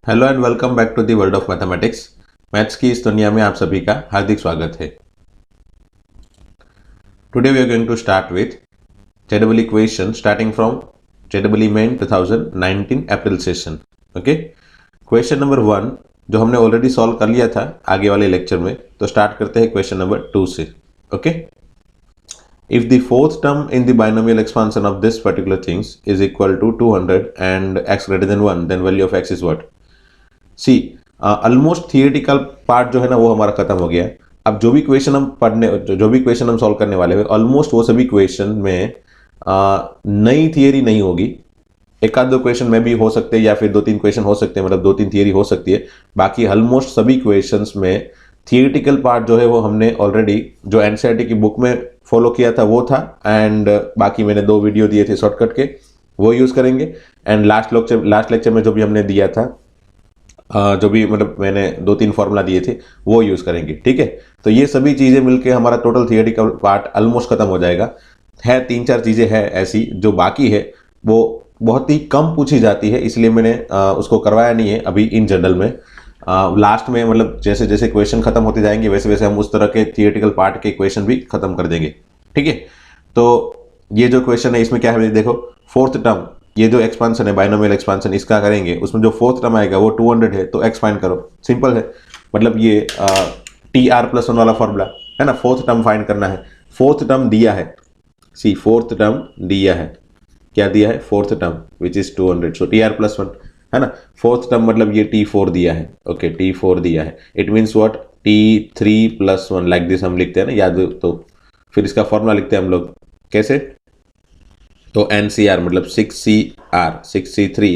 Hello and welcome back to the world of mathematics. Maths की इस दुनिया में आप सभी का हार्दिक स्वागत है। Today we are going to start with जेडबल इक्वेशन स्टार्टिंग फ्रॉम जेडबल main 2019 April session. Okay, question number 1 जो हमने ऑलरेडी सॉल्व कर लिया था आगे वाले लेक्चर में, तो स्टार्ट करते हैं क्वेश्चन नंबर 2 से। Okay, if the fourth term in the binomial expansion of this particular things is equal to 200 and x greater than 1, then value of x is what? See almost theoretical part जो है ना वो हमारा खत्म हो गया। अब जो भी क्वेश्चन हम पढ़ने जो भी क्वेश्चन हम सॉल्व करने वाले हैं ऑलमोस्ट वो सभी क्वेश्चन में नई थियरी नहीं होगी। एक आध दो क्वेश्चन में भी हो सकते हैं या फिर 2-3 क्वेश्चन हो सकते हैं, मतलब 2-3 थियरी हो सकती है। बाकी ऑलमोस्ट सभी क्वेश्चंस में थियोरेटिकल पार्ट जो है वो हमने ऑलरेडी जो एनसीईआरटी की बुक में फॉलो किया था वो था, एंड बाकी मैंने 2 वीडियो दिए थे शॉर्टकट के, वो यूज़ करेंगे। एंड लास्ट लेक्चर में जो भी हमने दिया था जो भी मतलब मैंने 2-3 फॉर्मूला दिए थे वो यूज़ करेंगे। ठीक है, तो ये सभी चीज़ें मिलके हमारा टोटल थियोरेटिकल पार्ट ऑलमोस्ट खत्म हो जाएगा। है 3-4 चीज़ें है ऐसी जो बाकी है, वो बहुत ही कम पूछी जाती है, इसलिए मैंने उसको करवाया नहीं है अभी इन जनरल में। लास्ट में मतलब जैसे जैसे क्वेश्चन खत्म होते जाएंगे वैसे वैसे हम उस तरह के थियोरेटिकल पार्ट के क्वेश्चन भी खत्म कर देंगे। ठीक है, तो ये जो क्वेश्चन है इसमें क्या है, देखो फोर्थ टर्म, ये जो एक्सपांशन है बाइनोमियल एक्सपांशन इसका करेंगे, उसमें जो फोर्थ टर्म आएगा वो 200 है, तो एक्स फाइंड करो। सिंपल है, मतलब ये TR+1 वाला फॉर्मूला है ना। फोर्थ टर्म फाइंड करना है, फोर्थ टर्म दिया है, सी फोर्थ टर्म दिया है, क्या दिया है, fourth term which is 200, so TR+1 है ना। फोर्थ टर्म मतलब ये T4 दिया है। ओके, T4 दिया है, it means what, T3+1 like this हम लिखते हैं ना, याद तो फिर इसका फॉर्मूला लिखते हैं हम लोग कैसे, तो NCR मतलब 6C3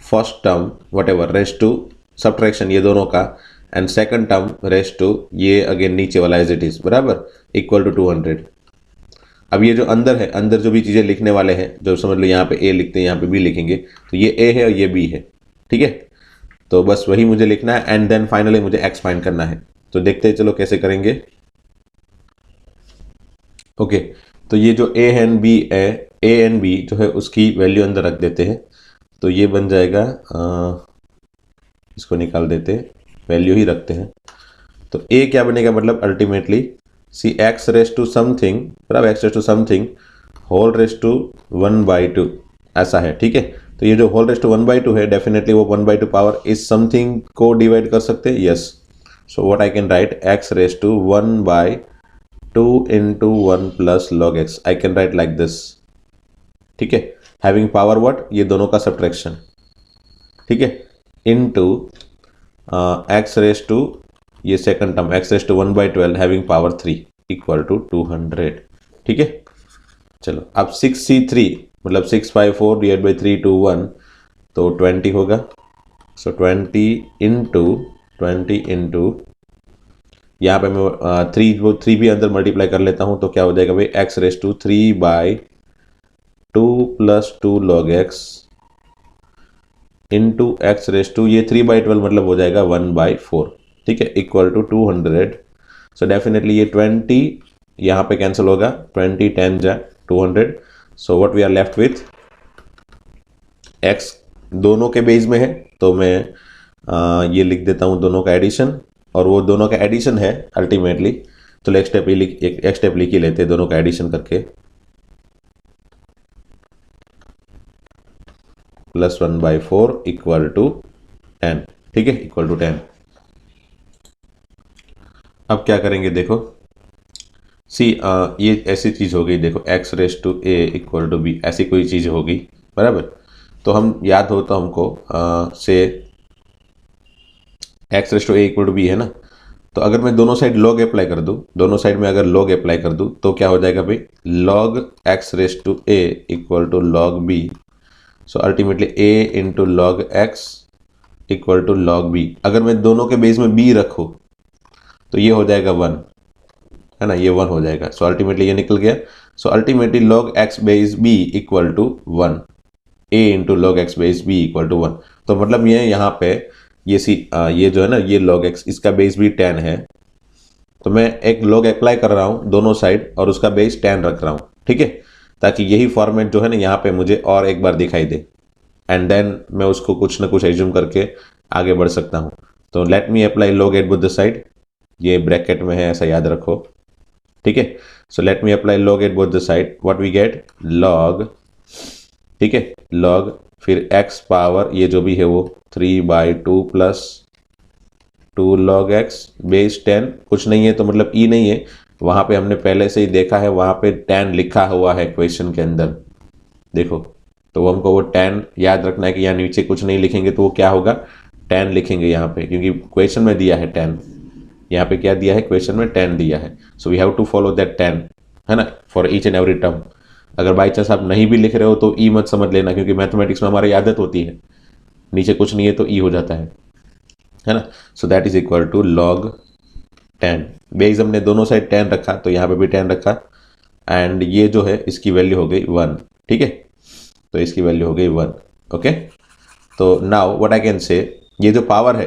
first term whatever raised to subtraction ये दोनों का, and second term raised to ये अगेन नीचे वाला एज इट इज बराबर इक्वल टू 200। अब ये जो अंदर है, अंदर जो भी चीज़ें लिखने वाले हैं, जो समझ लो यहाँ पे A लिखते हैं यहाँ पे B लिखेंगे, तो ये A है और ये B है। ठीक है, तो बस वही मुझे लिखना है, एंड देन फाइनली मुझे x फाइंड करना है। तो देखते हैं चलो कैसे करेंगे। ओके, तो ये जो A एंड B है, A एंड B जो है उसकी वैल्यू अंदर रख देते हैं, तो ये बन जाएगा इसको निकाल देते हैं, वैल्यू ही रखते हैं। तो A क्या बनेगा, मतलब ultimately see x raise to something बराबर x raise to something whole raise to 1/2 ऐसा है। ठीक है, तो ये जो होल रेस टू 1/2 है डेफिनेटली वो 1/2 पावर इस समथिंग को डिवाइड कर सकते हैं। Yes, so what I can write, x raise to 1/2 into 1 plus log x, I can write like this। ठीक है, हैविंग पावर व्हाट, ये दोनों का सब्ट्रैक्शन। ठीक है, इनटू x रेस टू ये second term x raise to 1/12 having power 3 equal to 200। ठीक है, चलो अब 6C3 मतलब 6/4 डिवाइड बाई 3 to 1 तो 20 होगा। सो 20 इंटू यहाँ पे मैं 3 भी अंदर मल्टीप्लाई कर लेता हूँ, तो क्या हो जाएगा भाई, x raise to 3/2 plus 2 log x into x raise to ये 3/12 मतलब हो जाएगा 1/4। ठीक है, इक्वल टू 200। सो डेफिनेटली ये 20 यहाँ पे कैंसिल होगा, 20 10 जा 200। So what we are left with, x दोनों के बेस में है, तो मैं ये लिख देता हूँ दोनों का एडिशन, और वो दोनों का एडिशन है अल्टीमेटली। तो एक स्टेप लिख ही लेते हैं दोनों का एडिशन करके, प्लस 1/4 इक्वल टू 10। ठीक है, इक्वल टू 10। अब क्या करेंगे देखो, सी ये ऐसी चीज हो गई, देखो x raise to a equal to b ऐसी कोई चीज होगी बराबर। तो हम याद हो तो हमको से x raise to a equal to b है ना, तो अगर मैं दोनों साइड log अप्लाई कर दूं, दोनों साइड में अगर log अप्लाई कर दूं तो क्या हो जाएगा भाई, log x raise to a equal to log b। So ultimately a into log x equal to log b। अगर मैं दोनों के बेस में b रखूँ तो ये हो जाएगा 1 है ना, ये 1 हो जाएगा। सो अल्टीमेटली ये निकल गया। So ultimately log x base b equal to 1, a into log x base b equal to 1। तो मतलब ये यहाँ पे ये जो है ना ये log x इसका बेस भी 10 है, तो मैं एक log अप्लाई कर रहा हूँ दोनों साइड और उसका बेस 10 रख रहा हूँ। ठीक है, ताकि यही फॉर्मेट जो है ना यहाँ पे मुझे और एक बार दिखाई दे, एंड देन मैं उसको कुछ ना कुछ एज्यूम करके आगे बढ़ सकता हूँ। तो let me apply log at both the side, ये ब्रैकेट में है ऐसा याद रखो, ठीक है। So let me apply log at both the side, what we get log, ठीक है, लॉग फिर x पावर ये जो भी है वो 3/2 प्लस 2 log x बेस 10, कुछ नहीं है तो मतलब e नहीं है, वहां पे हमने पहले से ही देखा है, वहां पे 10 लिखा हुआ है क्वेश्चन के अंदर, देखो। तो हमको वो 10 याद रखना है कि यहाँ नीचे कुछ नहीं लिखेंगे तो वो क्या होगा, 10 लिखेंगे यहाँ पे, क्योंकि क्वेश्चन में दिया है 10, यहाँ पे क्या दिया है, क्वेश्चन में 10 दिया है। So we have to follow that 10, है ना, for each and every term. अगर बाई चांस आप नहीं भी लिख रहे हो तो ई मत समझ लेना, क्योंकि मैथमेटिक्स में हमारी आदत होती है, नीचे कुछ नहीं है तो ई हो जाता है ना। So that is equal to log 10, base हमने दोनों साइड 10 रखा तो यहाँ पे भी 10 रखा, एंड ये जो है इसकी वैल्यू हो गई 1, ठीक है, तो इसकी वैल्यू हो गई 1, ओके। तो now what I can say, ये जो पावर है,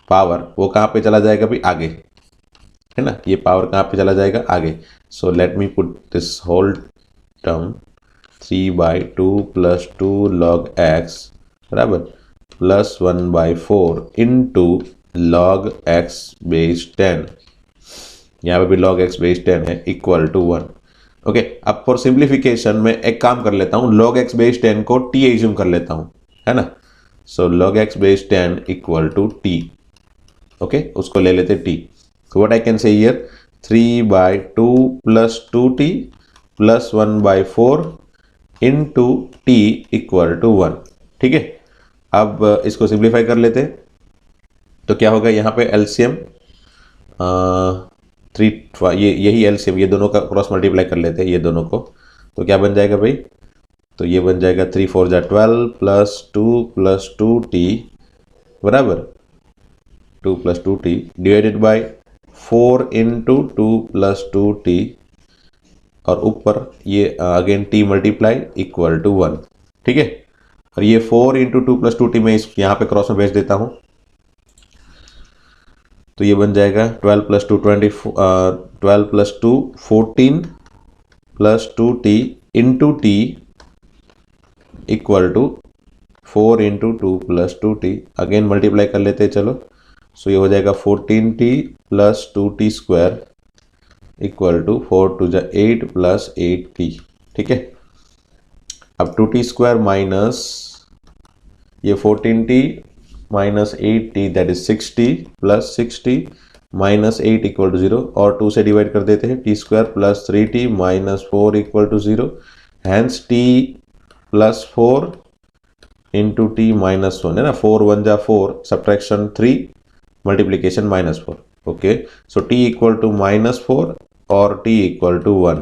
पावर वो कहाँ पे चला जाएगा भाई, आगे, है ना, ये पावर कहाँ पे चला जाएगा, आगे। So let me put this whole term 3/2 plus 2 log x बराबर plus 1/4 into log x base 10, यहाँ पे भी log x बेस 10 है, इक्वल टू 1, ओके। अब फॉर सिंप्लीफिकेशन में एक काम कर लेता हूँ, log x बेस 10 को t एज्यूम कर लेता हूँ, है ना। So log x base 10 equal to t, okay, उसको ले लेते t। So what I can say here, 3/2 plus 2t plus 1/4 into t equal to 1, ठीक है। अब इसको सिंप्लीफाई कर लेते हैं, तो क्या होगा यहाँ पे एलसीएम 3, ये यही एलसीएम, ये दोनों का क्रॉस मल्टीप्लाई कर लेते हैं ये दोनों को, तो क्या बन जाएगा भाई, तो ये बन जाएगा 3 4 जा 12 प्लस 2 प्लस 2t बराबर 2 plus 2t divided by 4 into 2 plus 2t, और ऊपर ये again t multiply equal to 1, ठीक है। और ये 4 इंटू 2 प्लस 2t में इस यहाँ पे क्रॉस में भेज देता हूँ, तो ये बन जाएगा 12 plus 2 12 plus 2 14 plus 2t into t equal to 4 into 2 plus 2t, again multiply कर लेते हैं चलो। सो ये हो जाएगा 14t plus 2t square equal to 4 2 जा 8 प्लस 8t, ठीक है। अब 2t स्क्वायर माइनस ये 14t minus 8t that is 6t plus 6t minus 8 equal to 0, और 2 से डिवाइड कर देते हैं, t square plus 3t minus 4 equal to 0, hence t plus 4 into t minus 1, है ना, 4 1 जा 4 subtraction 3 multiplication minus 4, okay. So t equal to minus 4 और t equal to 1,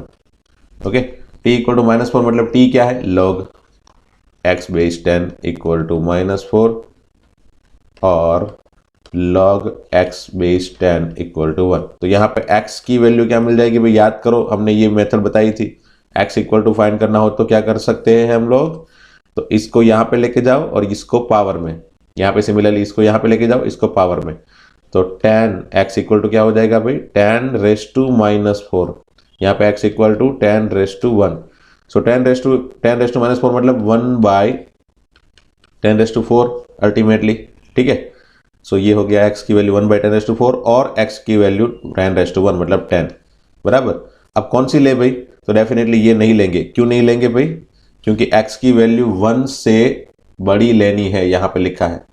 okay. t equal to minus 4 मतलब t क्या है, log x base 10 equal to minus 4 और log x base 10 equal to 1। तो यहाँ पे x की वैल्यू क्या मिल जाएगी भाई, याद करो, हमने ये मेथड बताई थी, x इक्वल टू फाइंड करना हो तो क्या कर सकते हैं हम लोग, तो इसको यहाँ पे लेके जाओ और इसको पावर में, यहाँ पे सिमिलरली इसको यहाँ पे लेके जाओ, इसको पावर में, तो 10 x इक्वल टू क्या हो जाएगा भाई, 10 रेस टू माइनस 4, यहाँ पे x equal to 10 raise to 1, so 10 raise to minus 4 मतलब 1/10 रेस टू 4 अल्टीमेटली, ठीक है। सो ये हो गया x की वैल्यू 1/10 रेस टू 4 और x की वैल्यू 10 रेस टू 1 मतलब 10 बराबर। अब कौन सी ले भाई, तो डेफिनेटली ये नहीं लेंगे, क्यों नहीं लेंगे भाई, क्योंकि x की वैल्यू 1 से बड़ी लेनी है, यहाँ पे लिखा है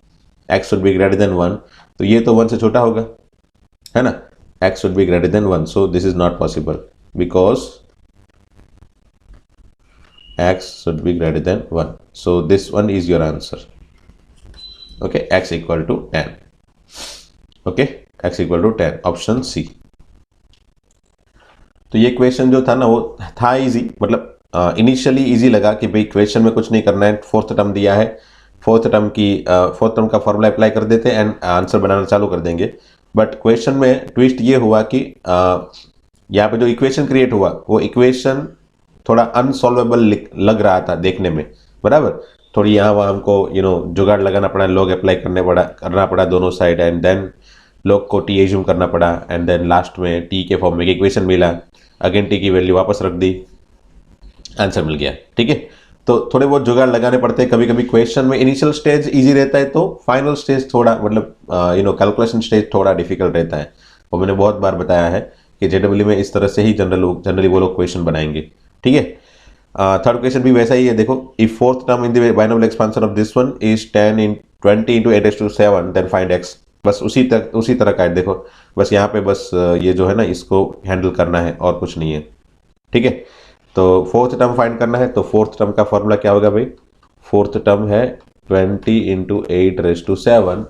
x should be greater than 1, तो ये तो 1 से छोटा होगा, है ना, x should be greater than 1, so this is not possible because x should be greater than 1, so this one is your answer, okay. x equal to 10, okay, x equal to 10, option C. तो ये question जो था ना वो था easy, मतलब initially easy लगा कि भाई क्वेश्चन में कुछ नहीं करना है, फोर्थ टर्म दिया है, फोर्थ टर्म का फॉर्मूला अप्लाई कर देते हैं एंड आंसर बनाना चालू कर देंगे। बट क्वेश्चन में ट्विस्ट ये हुआ कि यहाँ पे जो इक्वेशन क्रिएट हुआ वो इक्वेशन थोड़ा अनसॉल्वेबल लग रहा था देखने में, बराबर। थोड़ी यहाँ वहाँ हमको जुगाड़ लगाना पड़ा, लॉग अप्लाई करना पड़ा दोनों साइड, एंड देन लॉग को टी एज्यूम करना पड़ा, एंड देन लास्ट में टी के फॉर्म में इक्वेशन मिला, अगेन टी की वैल्यू वापस रख दी, आंसर मिल गया, ठीक है। तो थोड़े बहुत जुगाड़ लगाने पड़ते हैं कभी कभी क्वेश्चन में। इनिशियल स्टेज इजी रहता है तो फाइनल स्टेज थोड़ा मतलब कैलकुलेशन स्टेज थोड़ा डिफिकल्ट रहता है। वो मैंने बहुत बार बताया है कि जेडब्ल्यू में इस तरह से ही जनरली वो लोग क्वेश्चन बनाएंगे। ठीक है, थर्ड क्वेश्चन भी वैसा ही है। देखो, if fourth term in the binomial expansion of this one is 20 into 8⁻⁷ then find x. बस उसी तरह का है। देखो बस यहाँ पे बस ये जो है ना इसको हैंडल करना है और कुछ नहीं है। ठीक है, तो फोर्थ टर्म फाइंड करना है। तो फोर्थ टर्म का फॉर्मूला क्या होगा भाई? फोर्थ टर्म है 20 into 8⁻⁷।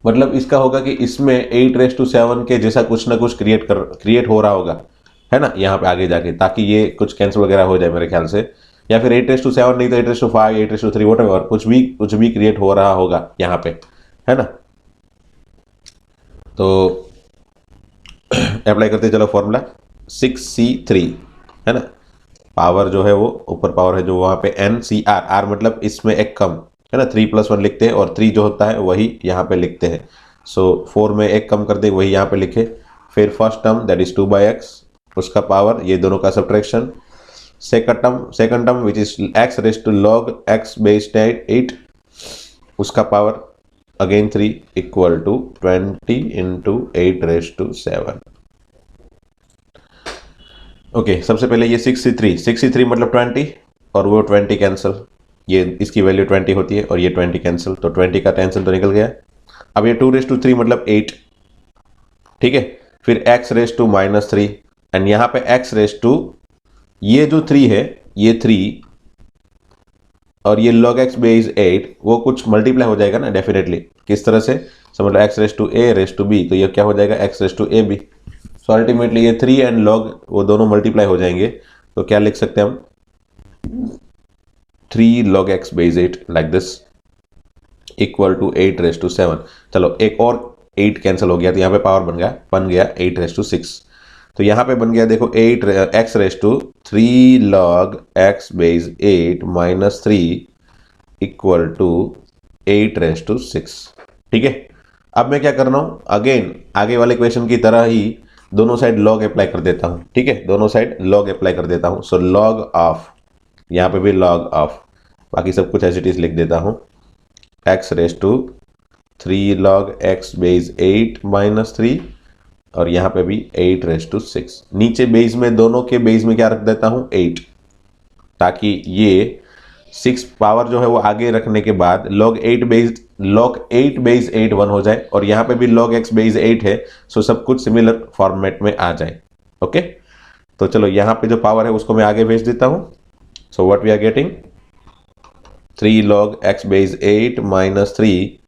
मतलब इसका होगा कि इसमें 8⁻⁷ के जैसा कुछ ना कुछ क्रिएट हो रहा होगा, है ना, यहाँ पे आगे जाके, ताकि ये कुछ कैंसिल वगैरह हो जाए मेरे ख्याल से। या फिर 8⁻⁷ नहीं तो 8⁻⁵, 8⁻3, वॉटएवर, कुछ भी क्रिएट हो रहा होगा यहाँ पे, है ना। तो अप्लाई करते चलो फॉर्मूला 6C3, है ना। पावर जो है वो ऊपर पावर है जो वहाँ पे NCR, आर मतलब इसमें एक कम, है ना। 3+1 लिखते हैं और 3 जो होता है वही यहाँ पे लिखते हैं। सो 4 में एक कम कर दे, वही यहाँ पे लिखे। फिर first term that is 2/x, उसका पावर, ये दोनों का subtraction. Second term which is x⁻log x⁻8, उसका power again 3 equal to 20 into 8⁻⁷। Okay, सबसे पहले ये 6C3 मतलब 20 और वो 20 कैंसिल, ये इसकी वैल्यू 20 होती है और ये 20 कैंसिल, तो 20 का टेंशन तो निकल गया। अब ये 2⁻3 मतलब 8, ठीक है। फिर x⁻³ एंड यहाँ पे x⁻, ये जो 3 है ये 3 और ये log x⁻8 वो कुछ मल्टीप्लाई हो जाएगा ना डेफिनेटली। किस तरह से? समझ लो x⁻a⁻b, तो ये क्या हो जाएगा x⁻ab। सो अल्टीमेटली ये 3 एंड log वो दोनों मल्टीप्लाई हो जाएंगे, तो क्या लिख सकते हैं हम? 3 log x⁻8 like this equal to 8⁻7। चलो एक और 8 कैंसिल हो गया तो यहाँ पे पावर बन गया 8⁻6। तो यहाँ पे बन गया देखो 3 log x⁻8 - 3 इक्वल टू 8⁻6। ठीक है, अब मैं क्या कर रहा हूँ, अगेन आगे वाले क्वेश्चन की तरह ही दोनों साइड log अप्लाई कर देता हूँ। ठीक है, दोनों साइड log अप्लाई कर देता हूँ। सो log ऑफ, यहाँ पे भी log ऑफ, बाकी सब कुछ एज इट इज लिख देता हूँ। x⁻3 log x⁻8 - 3 और यहाँ पे भी 8⁻6। नीचे बेस में, दोनों के बेस में क्या रख देता हूँ? 8, ताकि ये 6 पावर जो है वो आगे रखने के बाद log 8⁻8 1 हो जाए और यहाँ पे भी log x⁻8 है। सो सब कुछ सिमिलर फॉर्मेट में आ जाए। ओके, तो चलो यहाँ पे जो पावर है उसको मैं आगे भेज देता हूँ। So what we are getting, 3 log x⁻8 - 3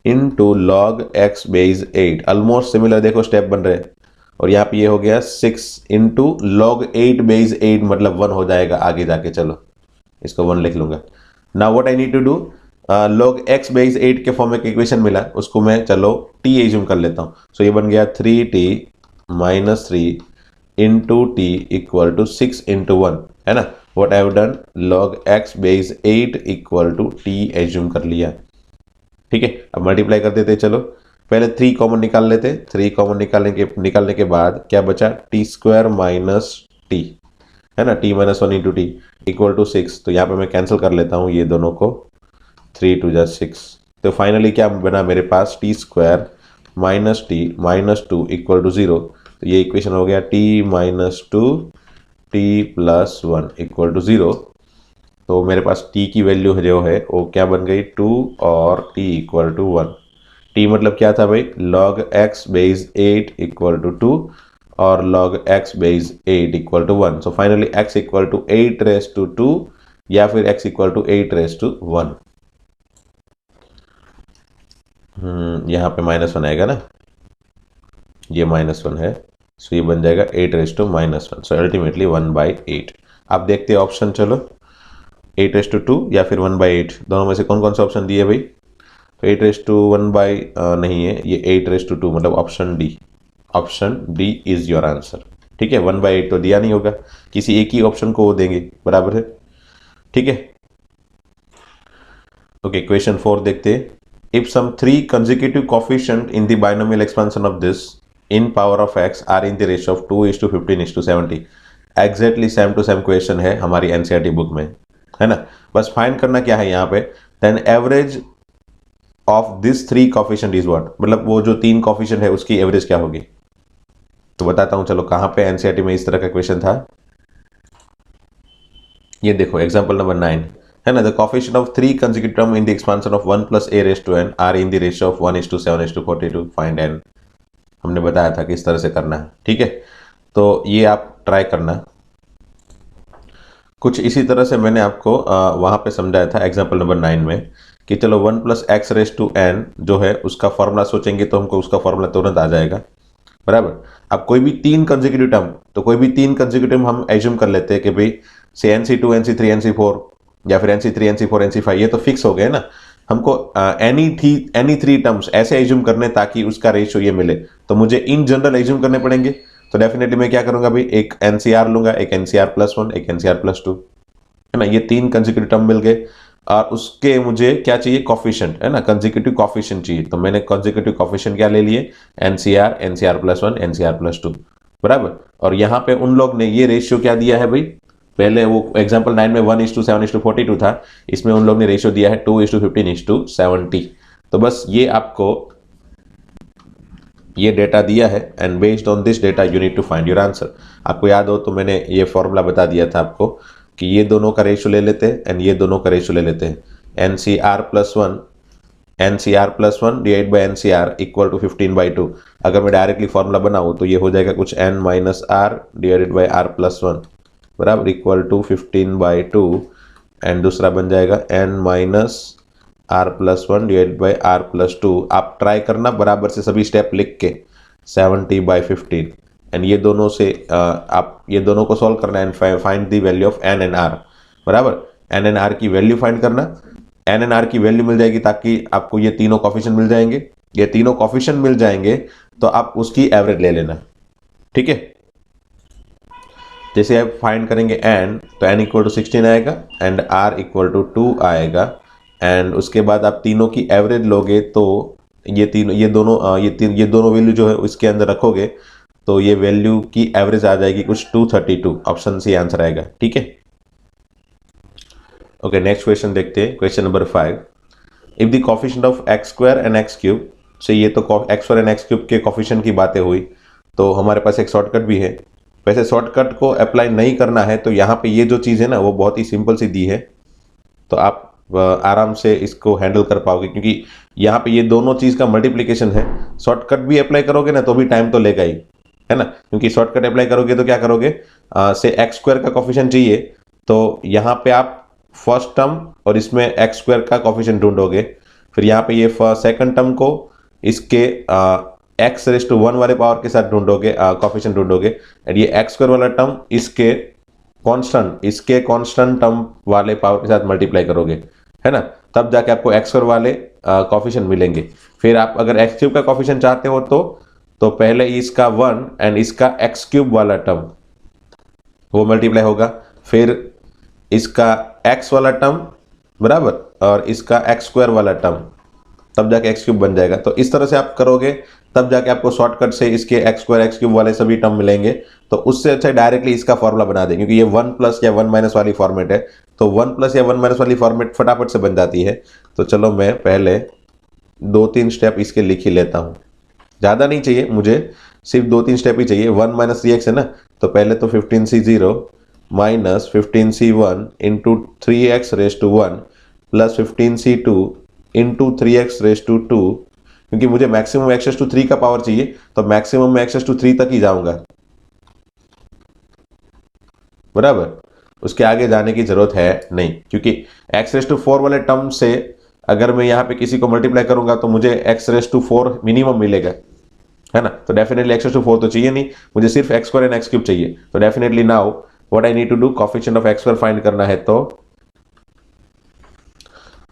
into log x⁻8, almost similar देखो स्टेप बन रहे हैं। और यहाँ पे ये हो गया 6 into log 8⁻8 मतलब 1 हो जाएगा आगे जाके। चलो इसको 1 लिख लूंगा। Now what I need to do, log x⁻8 के फॉर्म में इक्वेशन मिला, उसको मैं चलो t एज्यूम कर लेता हूँ। सो ये बन गया 3t - 3 into t equal to 6 into 1, है ना। What I have done, log x⁻8 equal to t assume कर लिया। ठीक है, अब मल्टीप्लाई कर देते। चलो पहले 3 कॉमन निकाल लेते। 3 कॉमन निकालने के बाद क्या बचा, t² - t, है ना, t - 1 into t equal to 6। तो यहाँ पे मैं कैंसिल कर लेता हूँ ये दोनों को, 3 × 2 = 6। तो फाइनली क्या बना मेरे पास, t² - t - 2 इक्वल टू 0। तो ये इक्वेशन हो गया t - 2 t + 1 इक्वल टू 0। तो मेरे पास t की वैल्यू जो है वो क्या बन गई, 2 और t इक्वल टू 1। t मतलब क्या था भाई, log x⁻8 इक्वल टू 2 और log x⁻8 equal to 1। So finally x equal to 8⁻2 या फिर x इक्वल टू 8⁻1। यहाँ पे -1 आएगा ना, ये -1 है। सो ये बन जाएगा 8⁻1। So ultimately 1/8। आप देखते हैं ऑप्शन, चलो 8⁻2 या फिर 1/8, दोनों में से कौन कौन सा ऑप्शन दिए भाई। तो 8⁻1 नहीं है, ये 8⁻2 मतलब option D is your answer. ठीक है, 1/8 तो दिया नहीं होगा, किसी एक ही ऑप्शन को वो देंगे, बराबर है। ठीक है, ओके, क्वेश्चन 4 देखते हैं। If some 3 consecutive coefficient in the binomial expansion of this in power of x are in the ratio of 2:15:70, exactly same to same question है हमारी एनसीईआरटी बुक में। है ना। बस फाइंड करना क्या है यहाँ पे, then average of this 3 coefficient is what, मतलब वो जो 3 कोफिशिएंट है उसकी एवरेज क्या होगी। तो बताता हूं चलो, कहां पे एनसीईआरटी में इस तरह का क्वेश्चन था। ये देखो एग्जांपल नंबर 9 है ना, the coefficient of 3 consecutive term in the expansion of 1 + a raised to n are in the ratio of 1:7:42 find n। हमने बताया था कि इस तरह से करना है, ठीक है। तो ये आप ट्राई करना। कुछ इसी तरह से मैंने आपको वहां पे समझाया था एग्जांपल नंबर 9 में कि चलो 1 + x raised to n जो है उसका फॉर्मूला सोचेंगे तो हमको उसका फॉर्मूला तुरंत आ जाएगा, बराबर। अब कोई भी 3 कंसेक्यूटिव टर्म, तो कोई भी 3 कंसेक्यूटिव हम एज्यूम कर लेते हैं कि भाई से NC2 NC3 NC4 या फिर NC3 NC4 NC5, ये तो फिक्स हो गए ना। हमको एनी 3 टर्म्स ऐसे एज्यूम करने ताकि उसका रेशियो ये मिले, तो मुझे इन जनरल एज्यूम करने पड़ेंगे। तो डेफिनेटली मैं क्या करूंगा भाई, एक NCR लूंगा, एक NCR+1, एक NCR+2, है ना। ये 3 कंसेक्यूटिव टर्म मिल गए और उसके मुझे क्या चाहिए, कोफिशिएंट, है ना, कंसेक्यूटिव कोफिशिएंट चाहिए। तो मैंने कंसेक्यूटिव कोफिशिएंट क्या ले लिए, NCR, NCR+1, NCR+2, बराबर। और यहाँ पे उन लोग ने ये रेशियो क्या दिया है भाई, पहले वो एग्जांपल 9 में 1:7:42 था, इसमें उन लोग ने रेशियो दिया है 2:15:70। तो बस ये आपको ये डेटा दिया है and based on this data you need to find your answer. आपको याद हो तो मैंने ये फॉर्मूला बता दिया था आपको कि ये दोनों का रेशियो ले लेते हैं एंड ये दोनों का रेशियो ले लेते हैं। NCR+1 divide by NCR equal to 15/2। अगर मैं डायरेक्टली फॉर्मूला बनाऊं तो ये हो जाएगा कुछ n - r divided by r+1 बराबर इक्वल टू 15/2 एंड दूसरा बन जाएगा n - r+1 divided by r+2। आप ट्राई करना बराबर से सभी स्टेप लिख के 70/15 एंड ये दोनों से आप ये दोनों को सॉल्व करना and find the value of n and r, बराबर। n एंड r की वैल्यू फाइंड करना, n एंड r की वैल्यू मिल जाएगी ताकि आपको ये तीनों कोफिशिएंट मिल जाएंगे। ये तीनों कोफिशिएंट मिल जाएंगे तो आप उसकी एवरेज ले लेना, ठीक है। जैसे आप फाइंड करेंगे n, तो n = 16 आएगा एंड r = 2 आएगा एंड उसके बाद आप तीनों की एवरेज लोगे तो ये दोनों वैल्यू जो है इसके अंदर रखोगे तो ये वैल्यू की एवरेज आ जाएगी कुछ 232। ऑप्शन सी आंसर आएगा, ठीक है। ओके, नेक्स्ट क्वेश्चन देखते हैं, question number 5। If the coefficient of x² and x³ से, ये तो x² एंड x³ के कोफिशिएंट की बातें हुई, तो हमारे पास एक शॉर्टकट भी है। वैसे शॉर्टकट को अप्लाई नहीं करना है तो यहाँ पे ये जो चीज़ है ना वो बहुत ही सिंपल सी दी है, तो आप आराम से इसको हैंडल कर पाओगे क्योंकि यहाँ पे ये दोनों चीज़ का मल्टीप्लिकेशन है। शॉर्टकट भी अप्लाई करोगे ना तो भी टाइम तो लेगा ही, है ना, क्योंकि शॉर्टकट अप्लाई करोगे तो क्या करोगे, से x² का कोफिशिएंट चाहिए तो यहाँ पे आप फर्स्ट टर्म और इसमें x² का कोफिशिएंट ढूंढोगे, फिर यहाँ पे ये सेकंड टर्म को इसके x⁻1 वाले पावर के साथ ढूंढोगे, कोफिशिएंट ढूंढोगे एंड ये x² वाला टर्म इसके कांस्टेंट टर्म वाले पावर के साथ मल्टीप्लाई करोगे, है ना, तब जाके आपको x² वाले कोफिशिएंट मिलेंगे। फिर आप अगर x³ का कोफिशिएंट चाहते हो तो पहले इसका 1 एंड इसका x³ वाला टर्म वो मल्टीप्लाई होगा, फिर इसका x वाला टर्म बराबर और इसका x² वाला टर्म, तब जाके x³ बन जाएगा। तो इस तरह से आप करोगे तब जाके आपको शॉर्टकट से इसके x² x³ वाले सभी टर्म मिलेंगे। तो उससे अच्छा डायरेक्टली इसका फॉर्मूला बना दें क्योंकि ये 1+ या 1- वाली फॉर्मेट है, तो 1+ या 1- वाली फॉर्मेट फटाफट से बन जाती है। तो चलो मैं पहले 2-3 स्टेप इसके लिख ही लेता हूँ, ज़्यादा नहीं चाहिए मुझे, सिर्फ 2-3 स्टेप ही चाहिए। 1 - 3x है ना, तो पहले तो 15c0 - 15c1 × 3x⁻1 + 15c2 × 3x⁻2, क्योंकि मुझे मैक्सिमम x⁻3 का पावर चाहिए तो मैक्सिमम में x⁻3 तक ही जाऊंगा, बराबर। उसके आगे जाने की जरूरत है नहीं क्योंकि x⁻4 वाले टर्म से अगर मैं यहाँ पे किसी को मल्टीप्लाई करूंगा तो मुझे x⁻4 मिनिमम मिलेगा, है ना। तो डेफिनेटली x⁻4 तो चाहिए नहीं, मुझे सिर्फ x² एंड x³ चाहिए। तो definitely now what I need to do, coefficient of x² find करना है। तो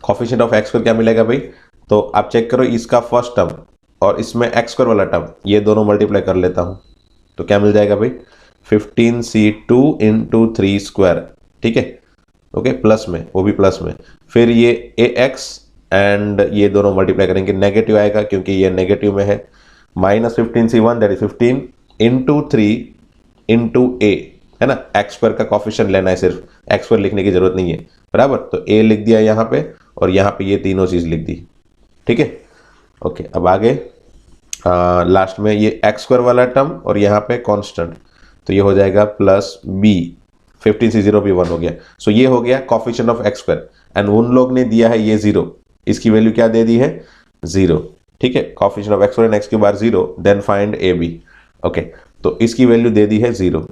कोफिशिएंट ऑफ x² क्या मिलेगा भाई, तो आप चेक करो इसका फर्स्ट टर्म और इसमें x² वाला टर्म, ये दोनों मल्टीप्लाई कर लेता हूं तो क्या मिल जाएगा भाई, 15c2 × 3², ठीक है, ओके, प्लस में, वो भी प्लस में। फिर ये ax एंड ये दोनों मल्टीप्लाई करेंगे, नेगेटिव आएगा क्योंकि ये नेगेटिव में है, -15c1 दैट इज 15 × 3 × a है ना, एक्स स्क्वायर का कॉफिशिएंट लेना है, सिर्फ एक्स स्क्वायर लिखने की जरूरत नहीं है, बराबर। तो ए लिख दिया यहाँ पे और यहाँ पे ये तीनों चीज लिख दी, ठीक है। ओके, अब आगे लास्ट में ये एक्स स्क्वायर वाला टर्म और यहाँ पे कांस्टेंट, तो ये हो जाएगा प्लस बी, 15c0 भी 1 हो गया। सो ये हो गया coefficient of x square, and उन लोग ने दिया है ये 0, इसकी वैल्यू क्या दे दी है 0, ठीक है। Coefficient of x square and x की बार 0, then find a b. Okay, तो इसकी वैल्यू दे दी है 0।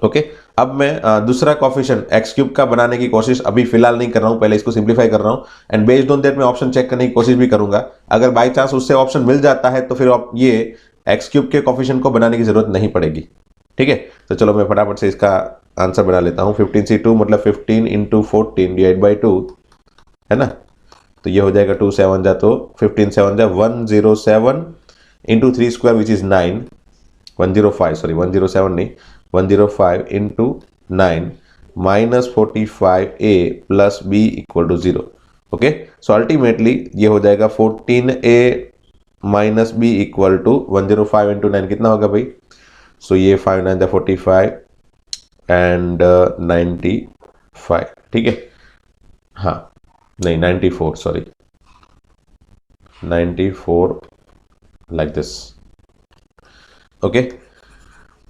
ओके, अब मैं दूसरा कॉफिशिएंट एक्स क्यूब का बनाने की कोशिश अभी फिलहाल नहीं कर रहा हूं, पहले इसको सिंप्लीफाई कर रहा हूं, एंड बेस्ड ऑन दैट मैं ऑप्शन चेक करने की कोशिश भी करूंगा। अगर बाई चांस उससे ऑप्शन मिल जाता है तो फिर ये एक्स क्यूब के कॉफिशिएंट को बनाने की जरूरत नहीं पड़ेगी, ठीक है। तो चलो मैं फटाफट से इसका आंसर बना लेता हूं। 15c2 मतलब 15 इंटू 14 डिवाइड बाई 2, है ना, तो ये हो जाएगा 2 7 जा, तो 15 7 जा 107 into 3 square which is 9, 105 sorry 107 नहीं 105 into 9 minus 45a plus b equal to 0। Okay, so ultimately ये हो जाएगा 14a minus b equal to 105 into 9 कितना होगा भाई, सो ये 5 9 45 एंड 95, ठीक है, हाँ नहीं 94 सॉरी 94 लाइक दिस। ओके,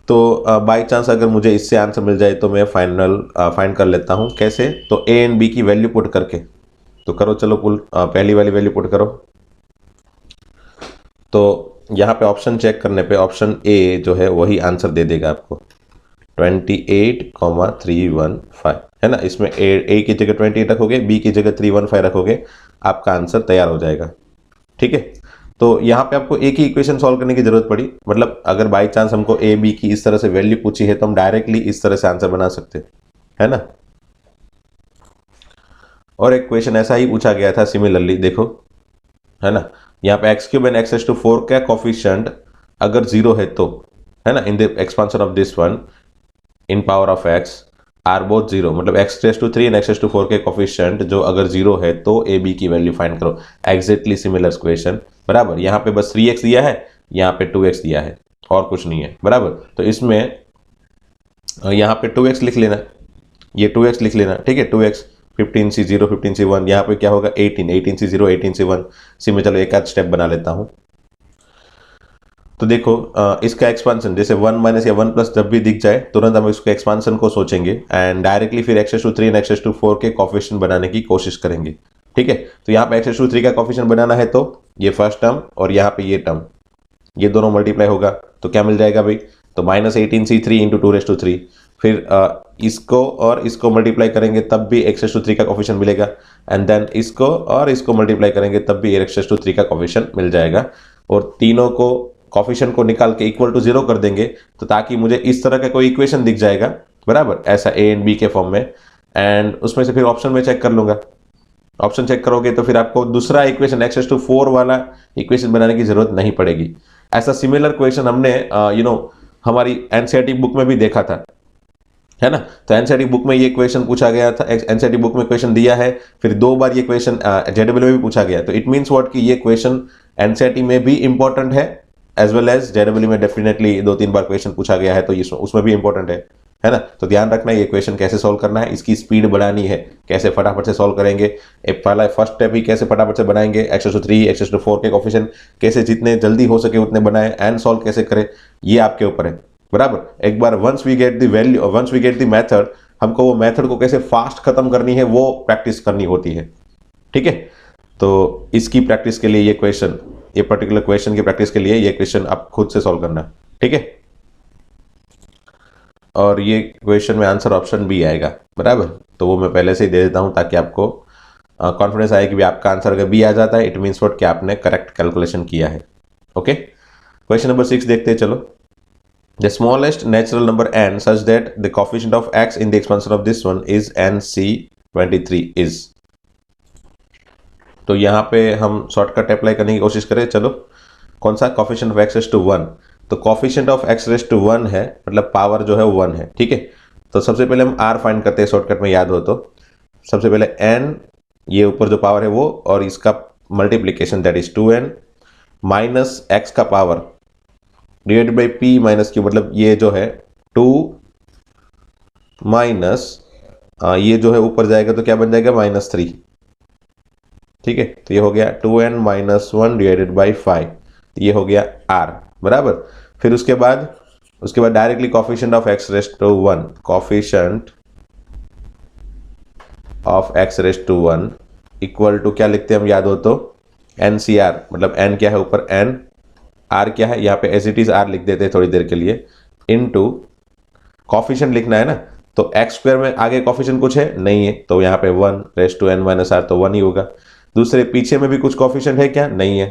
तो बाय चांस अगर मुझे इससे आंसर मिल जाए तो मैं फाइंड कर लेता हूं, कैसे, तो ए एंड बी की वैल्यू पुट करके। तो करो चलो पहली वाली वैल्यू पुट करो। तो यहाँ पे ऑप्शन चेक करने पे ऑप्शन ए जो है वही आंसर दे देगा आपको 28,315, है ना। इसमें ए की जगह 28 रखोगे, बी की जगह 315 रखोगे, आपका आंसर तैयार हो जाएगा, ठीक है। तो यहाँ पे आपको एक ही इक्वेशन सॉल्व करने की जरूरत पड़ी, मतलब अगर बाई चांस हमको ए बी की इस तरह से वैल्यू पूछी है तो हम डायरेक्टली इस तरह से आंसर बना सकते, है ना। और एक क्वेश्चन ऐसा ही पूछा गया था सिमिलरली, देखो, है ना, यहाँ पे x cube and x raise to 4 का कोफिशिएंट अगर 0 है तो, है ना, in the expansion of this one in power of x are both 0, मतलब x raise to 3 and x raise to 4 के कोफिशिएंट जो अगर 0 है तो ए बी की वैल्यू फाइंड करो। एग्जैक्टली सिमिलर क्वेश्चन, बराबर। यहाँ पे बस 3x दिया है, यहाँ पे 2x दिया है और कुछ नहीं है, बराबर। तो इसमें यहाँ पे 2x लिख लेना, ये 2x लिख लेना, ठीक है। 2x 15c0 15c1, यहाँ पे क्या होगा 18c0 18c1 सी में। चलो एक आध स्टेप बना लेता हूँ। तो देखो इसका एक्सपांसन जैसे 1 माइनस या 1 प्लस जब भी दिख जाए तुरंत हम इसको एक्सपांसन को सोचेंगे एंड डायरेक्टली फिर x raise to 3 and x raise to 4 के कोफिशिएंट बनाने की कोशिश करेंगे, ठीक है। तो यहाँ पे एक्स रेज़ टू 3 का कोफिशिएंट बनाना है तो ये फर्स्ट टर्म और यहाँ पे ये टर्म, ये दोनों मल्टीप्लाई होगा तो क्या मिल जाएगा भाई, तो माइनस 18c3 इंटू 2⁻3। फिर इसको और इसको मल्टीप्लाई करेंगे तब भी एक्स रेज़ टू 3 का कोफिशिएंट मिलेगा, एंड देन इसको और इसको मल्टीप्लाई करेंगे तब भी एक्स रेज़ टू 3 का कोफिशिएंट मिल जाएगा, और तीनों को कोफिशिएंट को निकाल के इक्वल टू 0 कर देंगे, तो ताकि मुझे इस तरह का कोई इक्वेशन दिख जाएगा, बराबर, ऐसा ए एंड बी के फॉर्म में, एंड उसमें से फिर ऑप्शन में चेक कर लूंगा। ऑप्शन चेक करोगे तो फिर आपको दूसरा इक्वेशन एक्स रेज़ टू 4 वाला इक्वेशन बनाने की जरूरत नहीं पड़ेगी। ऐसा सिमिलर क्वेश्चन हमने हमारी एनसीईआरटी बुक में भी देखा था, है ना। तो एनसीईआरटी बुक में ये क्वेश्चन पूछा गया था, एनसीईआरटी बुक में क्वेश्चन दिया है, फिर 2 बार ये क्वेश्चन जेडब्ल्यू में भी पूछा गया। तो इट मीन्स व्हाट कि ये क्वेश्चन एनसीईआरटी में भी इंपॉर्टेंट है एज वेल एज जेडब्ल्यू में डेफिनेटली 2-3 बार क्वेश्चन पूछा गया है, तो ये उसमें भी इंपॉर्टेंट है ना। तो ध्यान रखना ये क्वेश्चन कैसे सॉल्व करना है, इसकी स्पीड बढ़ानी है, कैसे फटाफट से सॉल्व करेंगे। पहला फर्स्ट स्टेप ही कैसे फटाफट से बनाएंगे, x raise to 3 x raise to 4 के कोफिशिएंट कैसे जितने जल्दी हो सके उतने बनाए, एंड सॉल्व कैसे करें, ये आपके ऊपर है, बराबर। एक बार once we get the value, once we get the method, हमको वो मेथड को कैसे फास्ट खत्म करनी है वो प्रैक्टिस करनी होती है, ठीक है। तो इसकी प्रैक्टिस के लिए ये क्वेश्चन, ये पर्टिकुलर क्वेश्चन की प्रैक्टिस के लिए ये क्वेश्चन आप खुद से सॉल्व करना, ठीक है। और ये क्वेश्चन में आंसर ऑप्शन बी आएगा, बराबर। तो वो मैं पहले से ही दे देता हूं ताकि आपको कॉन्फिडेंस आए कि भी आपका आंसर अगर बी आ जाता है इट मीन्स व्हाट कि आपने करेक्ट कैलकुलेशन किया है। ओके, क्वेश्चन नंबर 6 देखते हैं, चलो। The smallest natural number n such that the coefficient of x in the expansion of this one is nc23 is। तो यहाँ पे हम शॉर्टकट अप्लाई करने की कोशिश करें, चलो। कौन सा, coefficient of x raise to 1, तो coefficient of x raise to 1 है, मतलब पावर जो है 1 है, ठीक है। तो सबसे पहले हम r फाइंड करते हैं, शॉर्टकट में याद हो तो। सबसे पहले n, ये ऊपर जो पावर है वो, और इसका multiplication that is 2n minus x का power divided by p minus q, मतलब ये जो है 2 माइनस ये जो है ऊपर जाएगा तो क्या बन जाएगा -3। ठीक है, तो ये हो गया 2n - 1 डिवाइडेड बाई 5, ये हो गया r बराबर। फिर उसके बाद directly coefficient of x raised to 1, coefficient of x raised to 1 equal to क्या लिखते हैं हम याद हो तो NCR, मतलब n क्या है ऊपर n, r क्या है यहाँ पे एज इट इज r लिख देते हैं थोड़ी देर के लिए, इनटू कोफिशिएंट लिखना है ना, तो x स्क्वायर में आगे कोफिशिएंट कुछ है नहीं है, तो यहाँ पे 1 raised to n minus r, तो 1 ही होगा। दूसरे पीछे में भी कुछ कोफिशिएंट है क्या, नहीं है,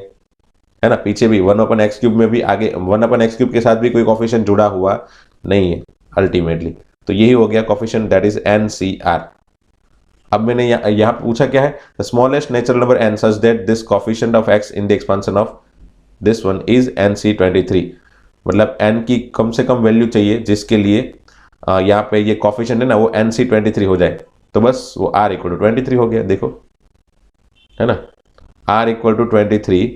है ना, पीछे भी 1/x³ में भी आगे 1/x³ के साथ भी कोई कोफिशिएंट जुड़ा हुआ नहीं है अल्टीमेटली, तो यही हो गया कोफिशिएंट, दैट इज NCR। अब मैंने यहाँ पूछा क्या है, the smallest natural number n such that this coefficient of x in the expansion of this one is NC23, मतलब n की कम से कम वैल्यू चाहिए जिसके लिए यहाँ पे ये कोफिशिएंट है ना वो NC23 हो जाए, तो बस वो r इक्वल टू 23 हो गया, देखो है ना, r इक्वल टू 23,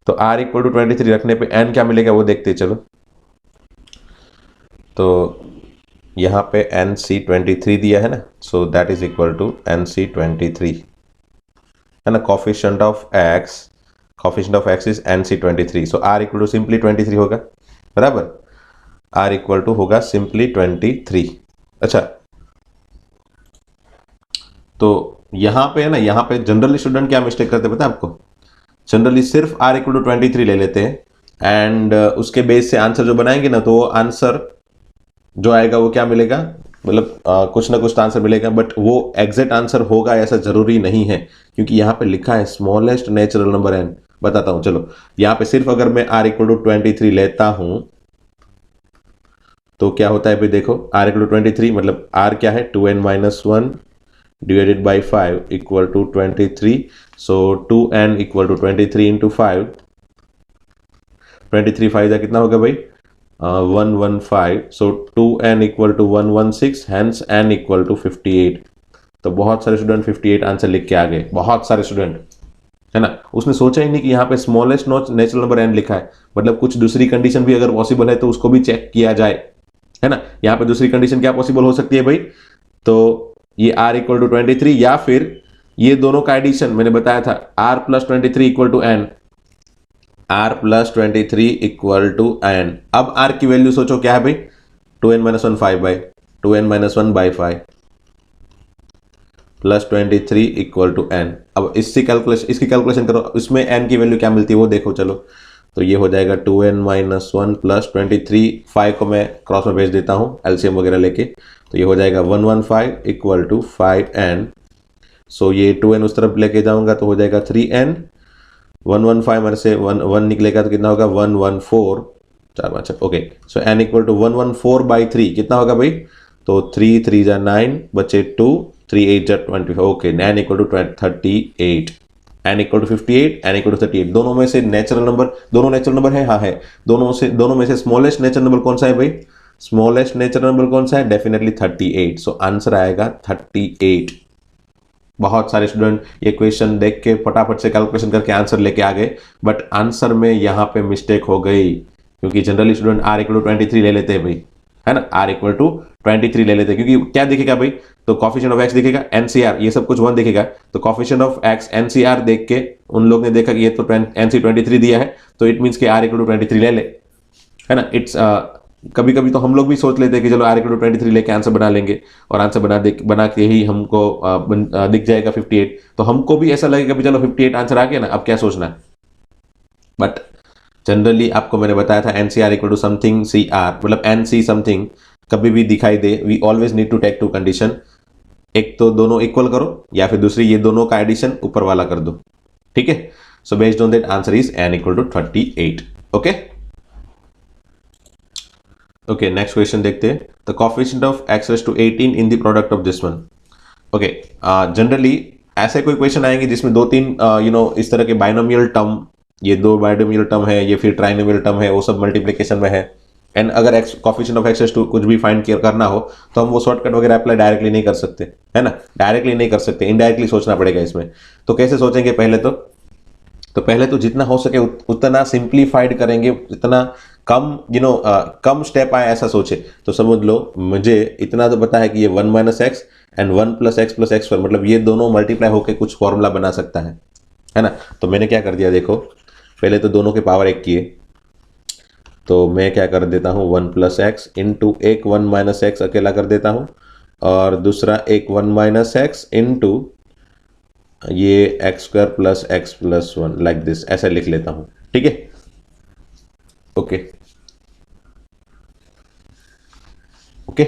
तो r इक्वल टू 23 रखने पे n क्या मिलेगा वो देखते चलो। तो यहाँ पे NC23 दिया है ना, so that is equal to NC23, है ना, coefficient of x is NC23, so r equal to simply 23 होगा बराबर, r इक्वल टू होगा सिंपली 23। अच्छा, तो यहाँ पे है ना, यहाँ पे जनरली स्टूडेंट क्या मिस्टेक करते पता है आपको, जनरली सिर्फ r इक्वल टू 23 ले लेते हैं एंड उसके बेस से आंसर जो बनाएंगे ना, तो वो आंसर जो आएगा वो क्या मिलेगा, मतलब कुछ ना कुछ तो आंसर मिलेगा, बट वो एग्जैक्ट आंसर होगा ऐसा जरूरी नहीं है, क्योंकि यहाँ पे लिखा है स्मॉलेस्ट नेचुरल नंबर n। बताता हूँ चलो, यहाँ पे सिर्फ अगर मैं r इक्वल टू 23 लेता हूं तो क्या होता है भाई, देखो r इक्वल टू 23 मतलब r क्या है 2n - 1 divided by 5 equal to 23, so 2n equal to 23 into 5, 23 5 का कितना होगा भाई 115, so 2n equal to 116, hence n equal to 58। तो बहुत सारे स्टूडेंट 58 आंसर लिख के आ गए, बहुत सारे स्टूडेंट, है ना, उसने सोचा ही नहीं कि यहाँ पे स्मॉलेस्ट नेचुरल नंबर n लिखा है, मतलब कुछ दूसरी कंडीशन भी अगर पॉसिबल है तो उसको भी चेक किया जाए, है ना। यहाँ पे दूसरी कंडीशन क्या पॉसिबल हो सकती है भाई, तो ये r इक्वल टू 23 या फिर ये दोनों का एडिशन, मैंने बताया था r plus 23 equal to n, r plus 23 equal to n। अब r की वैल्यू सोचो क्या है भाई 2n - 1 5 by 2n - 1 by 5 plus 23 equal to n। अब इसकी कैलकुलेशन करो, इसमें n की वैल्यू क्या मिलती है वो देखो चलो, तो ये हो जाएगा 2n - 1 प्लस 23, 5 को मैं क्रॉस में भेज देता हूँ एलसीएम वगैरह लेके, तो ये हो जाएगा 115 इक्वल टू 5n, सो ये 2n उस तरफ लेके जाऊंगा तो हो जाएगा 3n, 115 मेरे से 1 निकलेगा तो कितना होगा 114, 4 5 okay, so n equal to 114 by 3 कितना होगा भाई, तो 3 3 जा 9 बचे 2, 3 8 जा 20, okay, n equal to 38, n equal to 58, n equal to 38। दोनों में से नेचुरल नंबर, दोनों नेचुरल नंबर है, हाँ है, दोनों में से स्मॉलेस्ट नेचुरल नंबर कौन सा है भाई, स्मॉलेस्ट नेचुरल नंबर कौन सा है, डेफिनेटली 38, सो आंसर आएगा 38। बहुत सारे स्टूडेंट ये क्वेश्चन देख के फटाफट से कैलकुलेशन करके आंसर लेके आ गए, बट आंसर में यहाँ पे मिस्टेक हो गई, क्योंकि generally student r equal to 23 ले लेते हैं भाई, है ना, r इक्वल टू 23 ले लेते हैं, क्योंकि क्या दिखेगा भाई, तो कोफिशिएंट ऑफ x दिखेगा, NCR ये सब कुछ 1 दिखेगा, तो कोफिशिएंट ऑफ x NCR देख के उन लोग ने देखा कि ये तो NC23 दिया है, तो इट मीन्स कि r इक्वल टू 23 ले ले, है ना। इट्स कभी कभी तो हम लोग भी सोच लेते हैं कि चलो r इक्वल टू 23 लेके आंसर बना लेंगे, और आंसर बना के ही हमको दिख जाएगा 58, तो हमको भी ऐसा लगेगा कि चलो 58 आंसर आ गया ना, अब क्या सोचना है। बट जनरली आपको मैंने बताया था NCR equal to something CR, मतलब NC समथिंग कभी भी दिखाई दे, we always need to take two condition, एक तो दोनों इक्वल करो या फिर दूसरी ये दोनों का एडिशन ऊपर वाला कर दो, ठीक है। So based on that answer is n equal to 38, okay. Okay, next question देखते हैं, the coefficient of x raise to 18 in the product of this one. Okay, generally ऐसे कोई क्वेश्चन आएंगे जिसमें 2-3 इस तरह के बाइनोमियल टर्म, ये 2 बाइनोमियल टर्म है, ये फिर ट्राइनोमियल टर्म है, वो सब मल्टीप्लिकेशन में है, एंड अगर coefficient of x raise to कुछ भी फाइंड करना हो तो हम वो शॉर्टकट वगैरह अप्लाई डायरेक्टली नहीं कर सकते, है ना, डायरेक्टली नहीं कर सकते, इनडायरेक्टली सोचना पड़ेगा इसमें। तो कैसे सोचेंगे, पहले तो तो पहले तो जितना हो सके उतना सिंप्लीफाइड करेंगे, जितना कम कम स्टेप आए ऐसा सोचे। तो समझ लो मुझे इतना तो पता है कि ये 1 minus x and 1 plus x plus x, मतलब ये दोनों मल्टीप्लाई होकर कुछ फॉर्मूला बना सकता है ना। तो मैंने क्या कर दिया, देखो पहले तो दोनों के पावर एक किए, तो मैं क्या कर देता हूँ 1 प्लस एक्स इंटू एक 1 माइनस एक्स अकेला कर देता हूँ, और दूसरा एक 1 माइनस एक्स इंटू ये x square plus 1 like this, ऐसा लिख लेता हूँ। ठीक है, ओके ओके।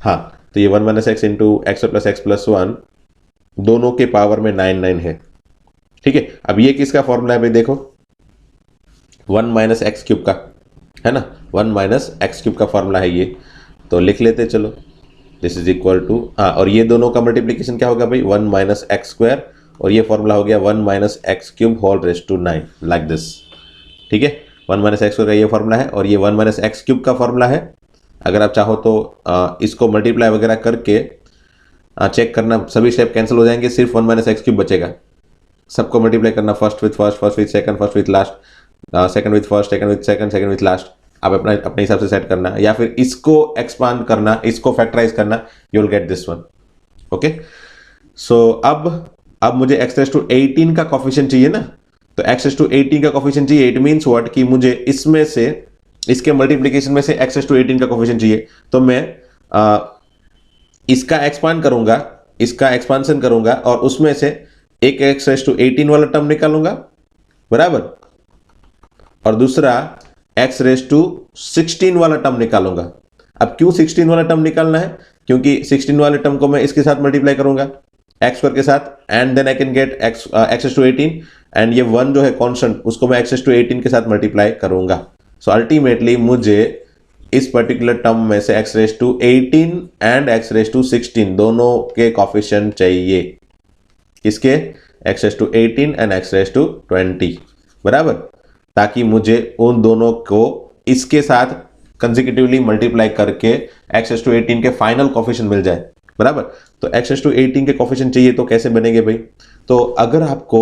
हाँ, तो ये 1 minus x into x plus 1 दोनों के पावर में 9 है। ठीक है, अब ये किसका फॉर्मूला है भाई, देखो 1 माइनस एक्स क्यूब का है ना, 1 माइनस एक्स क्यूब का फॉर्मूला है ये, तो लिख लेते चलो। दिस इज इक्वल टू, हाँ, और ये दोनों का मल्टीप्लीकेशन क्या होगा भाई, 1 माइनस एक्स स्क्वायर, और ये फॉर्मूला हो गया 1 minus x cube whole raise to 9 like this. ठीक है, 1 माइनस एक्स स्क्वायर का ये फॉर्मूला है, और ये 1 माइनस एक्स क्यूब का फॉर्मूला है। अगर आप चाहो तो इसको मल्टीप्लाई वगैरह करके चेक करना, सभी स्टेप कैंसिल हो जाएंगे, सिर्फ 1 माइनस एक्स क्यूब बचेगा। सबको मल्टीप्लाई करना, first with second, first with last, second with first, second with second, second with last. आप अपने हिसाब से सेट करना, या फिर इसको एक्सपांड करना, इसको फैक्टराइज करना, you will get this one. Okay, so अब मुझे x रेज़ टू 18 का कोफिशिएंट चाहिए ना, तो x रेज़ टू 18 का कोफिशिएंट चाहिए। इट मींस व्हाट, कि मुझे इसमें से, इसके मल्टीप्लिकेशन में से x रेज़ टू 18 का कोफिशिएंट चाहिए। तो मैं इसका एक्सपांड करूंगा, इसका एक्सपांशन करूंगा, और उसमें से एक x रेज़ टू 18 वाला टर्म निकालूंगा, बराबर, और दूसरा x रेज़ टू 16 वाला टर्म निकालूंगा। अब क्यों 16 वाला टर्म निकालना है, क्योंकि 16 वाले टर्म को मैं इसके साथ मल्टीप्लाई करूंगा x स्क्वायर के साथ, and then I can get x raise to 18, and ये 1 जो है कांस्टेंट, उसको मैं x रेज़ टू 18 के साथ मल्टीप्लाई करूंगा। सो अल्टीमेटली मुझे इस पर्टिकुलर टर्म में से x raise to 18 and x raise to 16 दोनों के कोफिशिएंट चाहिए। किसके, x raise to 18 and x raise to 20, बराबर, ताकि मुझे उन दोनों को इसके साथ कंसेक्यूटिवली मल्टीप्लाई करके x रेज़ टू 18 के फाइनल कोफिशिएंट मिल जाए, बराबर। तो x रेज़ टू 18 के कोफिशिएंट चाहिए, तो कैसे बनेंगे भाई, तो अगर आपको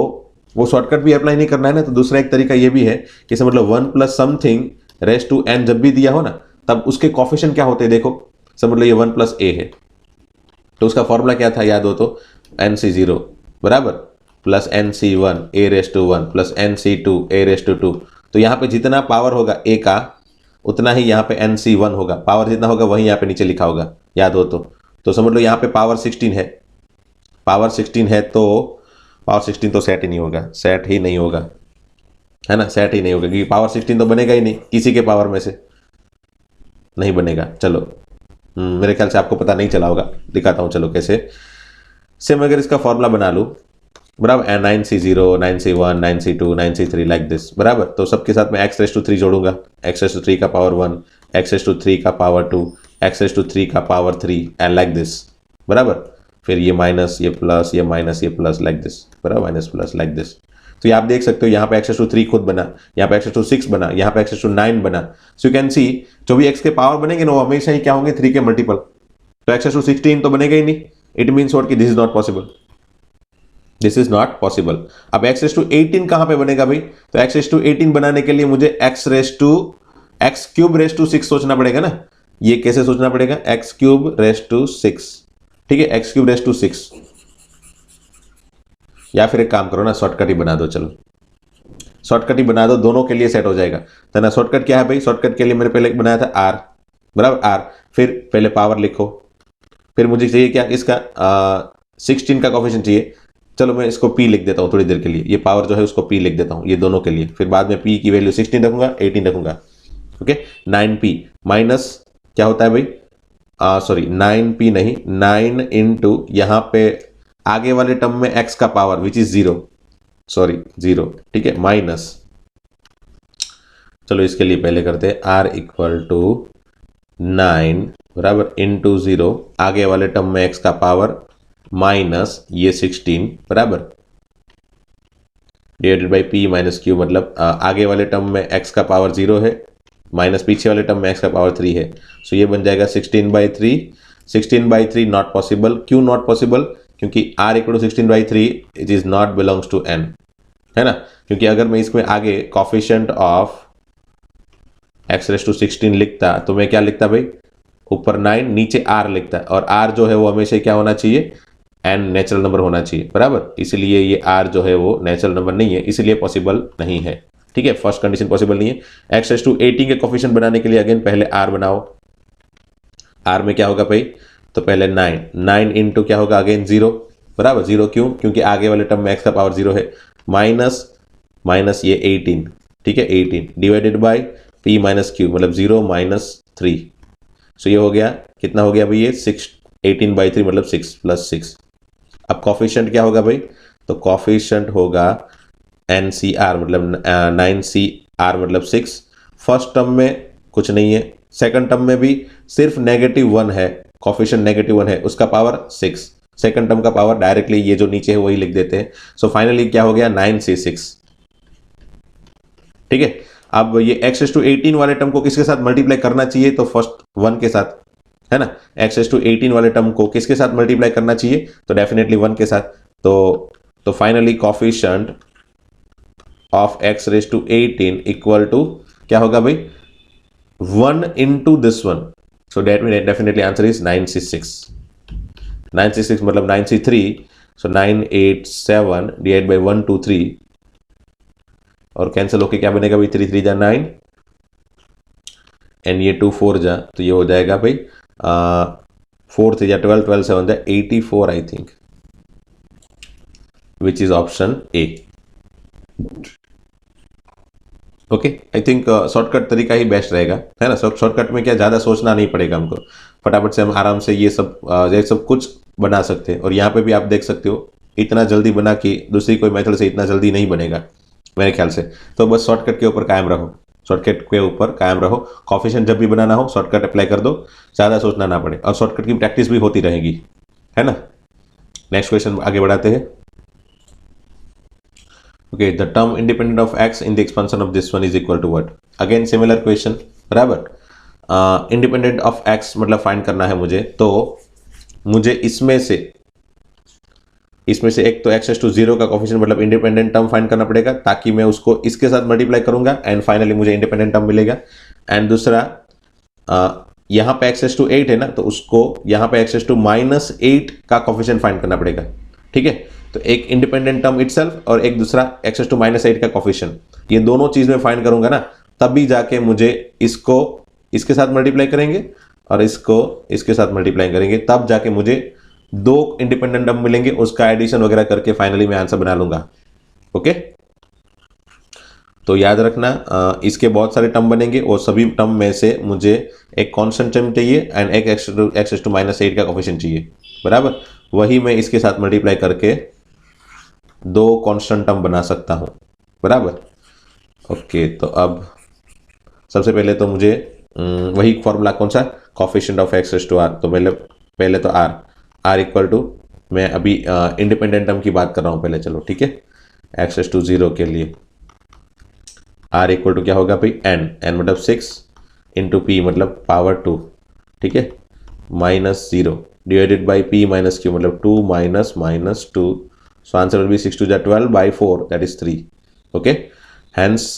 वो शॉर्टकट भी अप्लाई नहीं करना है ना, तो दूसरा एक तरीका ये भी है कि समझ लो 1 plus something raise to n जब भी दिया हो ना, तब उसके कोफिशिएंट क्या होते हैं, देखो समझ लो ये 1 प्लस a है, तो उसका फॉर्मूला क्या था, याद हो तो nc0 बराबर plus nc1 a raise to 1 plus nc2 a raise to 2। तो यहाँ पे जितना पावर होगा a का, उतना ही यहाँ पे nc1 होगा, पावर जितना होगा वही यहाँ पे नीचे लिखा होगा, याद हो तो समझ लो यहाँ पे पावर 16 है, पावर 16 है, तो पावर 16 तो सेट ही नहीं होगा, सेट ही नहीं होगा, है ना, सेट ही नहीं होगा, क्योंकि पावर 16 तो बनेगा ही नहीं, किसी के पावर में से नहीं बनेगा। चलो मेरे ख्याल से आपको पता नहीं चला होगा, दिखाता हूँ चलो कैसे। सेम अगर इसका फॉर्मूला बना लूँ, बराबर, 9c0 9c1 9c2 9c3 like this, बराबर। तो सबके साथ मैं x रेज़ टू 3 जोड़ूंगा, x रेज़ टू 3 का पावर 1, x रेज़ टू 3 का पावर 2, x रेज़ टू 3 का पावर 3 एंड लाइक दिस, बराबर। फिर ये माइनस, ये प्लस, ये माइनस, ये प्लस लाइक दिस, बराबर, माइनस प्लस लाइक दिस। तो ये आप देख सकते हो, यहाँ पे x रेज़ टू 3 खुद बना, यहाँ पे x रेज़ टू 6 बना, यहाँ पे x रेज़ टू 9 बना। सो यू कैन सी जो भी x के पावर बनेंगे ना, वो हमेशा ही क्या होंगे, 3 के मल्टीपल। तो x रेज़ टू 16 तो बनेगा ही नहीं, इट मीन्स व्हाट, कि this is not possible, this is not possible. अब x रेज़ टू 18 कहां पे बनेगा भाई, तो x रेज़ टू 18 बनाने के लिए मुझे x क्यूब रेज़ टू 6 सोचना पड़ेगा ना। ये कैसे सोचना पड़ेगा, x क्यूब रेज़ टू 6, ठीक है, x क्यूब रेज़ टू 6, या फिर एक काम करो ना, शॉर्टकट ही बना दो, चलो शॉर्टकट ही बना दो, दोनों के लिए सेट हो जाएगा। तो ना शॉर्टकट क्या है भाई, शॉर्टकट के लिए मैंने पहले बनाया था r, बराबर, r, फिर पहले पावर लिखो, फिर मुझे चाहिए क्या, इसका 16 का कोफिशिएंट चाहिए। चलो मैं इसको p लिख देता हूँ थोड़ी देर के लिए, ये पावर जो है उसको p लिख देता हूँ, ये दोनों के लिए, फिर बाद में p की वैल्यू 16 रखूंगा, 18 रखूंगा, ओके। 9p माइनस क्या होता है भाई, सॉरी 9p नहीं, 9 इंटू यहाँ पे आगे वाले टर्म में x का पावर विच इज 0, सॉरी 0, ठीक है, माइनस, चलो इसके लिए पहले करते हैं r इक्वल टू 9 बराबर इंटू 0, आगे वाले टर्म में x का पावर माइनस ये 16 बराबर divided by p minus Q, मतलब आगे वाले टर्म में x का पावर 0 है, माइनस पीछे वाले टर्म में x का पावर 3 है। सो ये बन जाएगा 16/3, 16/3 नॉट पॉसिबल। क्यों नॉट पॉसिबल, क्योंकि r equal to 16/3 it is not belongs to n, है ना, क्योंकि अगर मैं इसमें आगे कॉफिशिएंट ऑफ x⁻16 लिखता तो मैं क्या लिखता भाई, ऊपर 9 नीचे r लिखता, और r जो है वो हमेशा क्या होना चाहिए, n नेचुरल नंबर होना चाहिए, बराबर। इसलिए ये r जो है वो नेचुरल नंबर नहीं है, इसलिए पॉसिबल नहीं है। ठीक है, फर्स्ट कंडीशन पॉसिबल नहीं है। x⁻18 के कोफिशिएंट बनाने के लिए अगेन पहले r बनाओ। r में क्या होगा भाई, तो पहले 9 इंटू क्या होगा अगेन 0, बराबर। 0 क्यों, क्योंकि आगे वाले टर्म में x का पावर 0 है, माइनस माइनस ये 18, ठीक है 18 divided by p minus Q, मतलब 0 माइनस 3। सो ये हो गया, कितना हो गया भाई ये 6, 18/3 मतलब 6 प्लस 6। अब कॉफिशिएंट क्या होगा भाई, तो कॉफिशिएंट होगा NCR मतलब 9CR मतलब 6। फर्स्ट टर्म में कुछ नहीं है, सेकंड टर्म में भी सिर्फ -1 है, कॉफिशिएंट -1 है, उसका पावर 6। सेकंड टर्म का पावर डायरेक्टली ये जो नीचे है वही लिख देते हैं। सो फाइनली क्या हो गया 9C6। ठीक है, अब ये x⁻18 वाले टर्म को किसके साथ मल्टीप्लाई करना चाहिए, तो फर्स्ट 1 के साथ, है ना। x⁻18 वाले टर्म को किसके साथ मल्टीप्लाई करना चाहिए, तो डेफिनेटली 1 के साथ। तो finally coefficient of x⁻18 equal to क्या होगा भाई, 1 into this one. So definitely answer is 9C6। 9C6 मतलब 9C3। सो 987 डिवाइड बाई 1 2 3, और कैंसिल होके क्या बनेगा भाई, 3 3 जा 9 एंड ये 2 4 जा, तो ये हो जाएगा भाई 4 3 जा 12 12 7 जा 84 I think, which is option A. Okay, I think shortcut तरीका ही बेस्ट रहेगा, है ना। शॉर्टकट में क्या ज़्यादा सोचना नहीं पड़ेगा हमको, फटाफट से हम आराम से ये सब कुछ बना सकते हैं। और यहाँ पे भी आप देख सकते हो, इतना जल्दी बना कि दूसरी कोई मेथड से इतना जल्दी नहीं बनेगा मेरे ख्याल से। तो बस शॉर्टकट के ऊपर कायम रहो, शॉर्टकट के ऊपर कायम रहो। कॉफिशिएंट जब भी बनाना हो शॉर्टकट अप्लाई कर दो, ज़्यादा सोचना ना पड़े, और शॉर्टकट की प्रैक्टिस भी होती रहेगी, है ना। नेक्स्ट क्वेश्चन आगे बढ़ाते हैं। Okay, the term independent of x in the expansion of this one is equal to what? Again similar question, बराबर। इंडिपेंडेंट ऑफ x मतलब फाइंड करना है मुझे, तो मुझे इसमें से एक तो x⁻0 का कोफिशिएंट मतलब इंडिपेंडेंट टर्म फाइंड करना पड़ेगा, ताकि मैं उसको इसके साथ मल्टीप्लाई करूंगा एंड फाइनली मुझे इंडिपेंडेंट टर्म मिलेगा। एंड दूसरा यहाँ पे x⁻8 है ना, तो उसको यहाँ पे x⁻−8 का कोफिशिएंट फाइंड करना पड़ेगा। ठीक है, तो एक इंडिपेंडेंट टर्म इटसेल्फ और एक दूसरा x⁻−8 का कोफिशिएंट, ये दोनों चीज में फाइंड करूंगा ना, तभी जाके मुझे इसको इसके साथ मल्टीप्लाई करेंगे और इसको इसके साथ मल्टीप्लाई करेंगे, तब जाके मुझे 2 इंडिपेंडेंट टर्म मिलेंगे, उसका एडिशन वगैरह करके फाइनली मैं आंसर बना लूंगा। ओके, तो याद रखना इसके बहुत सारे टर्म बनेंगे और सभी टर्म में से मुझे एक कांस्टेंट टर्म चाहिए एंड एक x⁻8 का कोफिशिएंट चाहिए, बराबर। वही मैं इसके साथ मल्टीप्लाई करके 2 कांस्टेंट टर्म बना सकता हूं, बराबर। ओके, तो अब सबसे पहले तो मुझे वही फॉर्मूला कौन सा, कोफिशिएंट ऑफ x⁻r, तो पहले तो r इक्वल टू, मैं अभी इंडिपेंडेंट टर्म की बात कर रहा हूं पहले, चलो ठीक है। x⁻0 के लिए r इक्वल टू क्या होगा भाई, n मतलब 6 इंटू p मतलब पावर 2, ठीक है, -0 divided by p minus q मतलब 2 -2। So answer will be 6 2 12/4 that is 3। Okay, hence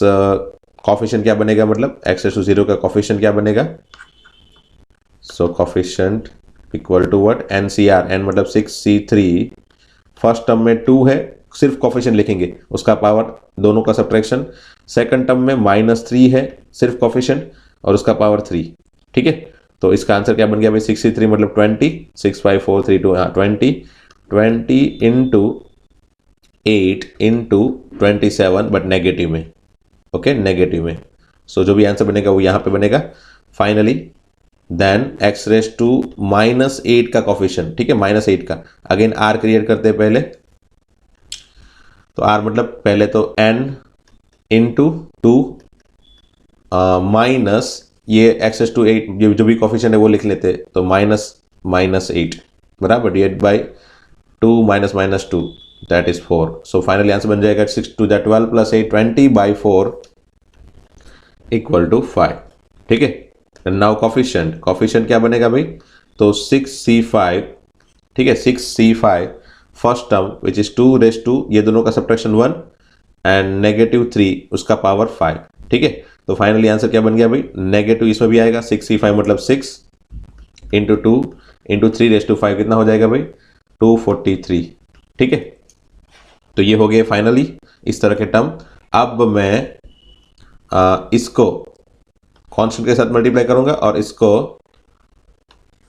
coefficient क्या बनेगा, मतलब x⁻0 का कोफिशिएंट क्या बनेगा, so coefficient equal to what, NCR, n मतलब 6C3। फर्स्ट टर्म में 2 है, सिर्फ कोफिशिएंट लिखेंगे, उसका पावर दोनों का सब्ट्रैक्शन। सेकंड टर्म में -3 है, सिर्फ कोफिशिएंट और उसका पावर 3। ठीक है, तो इसका आंसर क्या बन गया भाई, 63 मतलब 20, 6 5 4 3 2, हाँ 20 इंटू 8 इंटू 27 बट नेगेटिव में। ओके, नेगेटिव में। सो जो भी आंसर बनेगा वो यहाँ पे बनेगा फाइनली। देन x⁻8 का कोफिशिएंट, ठीक है, -8 का। अगेन r क्रिएट करते हैं पहले, तो r मतलब पहले तो n इंटू 2 माइनस ये x⁻8 जो भी कोफिशिएंट है वो लिख लेते, तो -8 बराबर, divide by 2 -2 that is 4। So finally answer बन जाएगा 6 2 12 + 8 20/4 इक्वल टू 5। ठीक है, नाउ कोफिशिएंट क्या बनेगा भाई, तो 6C5, ठीक है, 6C5 first term which is 2 raise to, ये दोनों का सब्ट्रैक्शन 1 एंड -3 उसका पावर 5। ठीक है, तो फाइनली आंसर क्या बन गया भाई, नेगेटिव इसमें भी आएगा 6c5 मतलब 6 इंटू 2 इंटू 3⁵ कितना हो जाएगा भाई, 243। ठीक है, तो ये हो गए फाइनली इस तरह के टर्म। अब मैं इसको कांस्टेंट के साथ मल्टीप्लाई करूंगा और इसको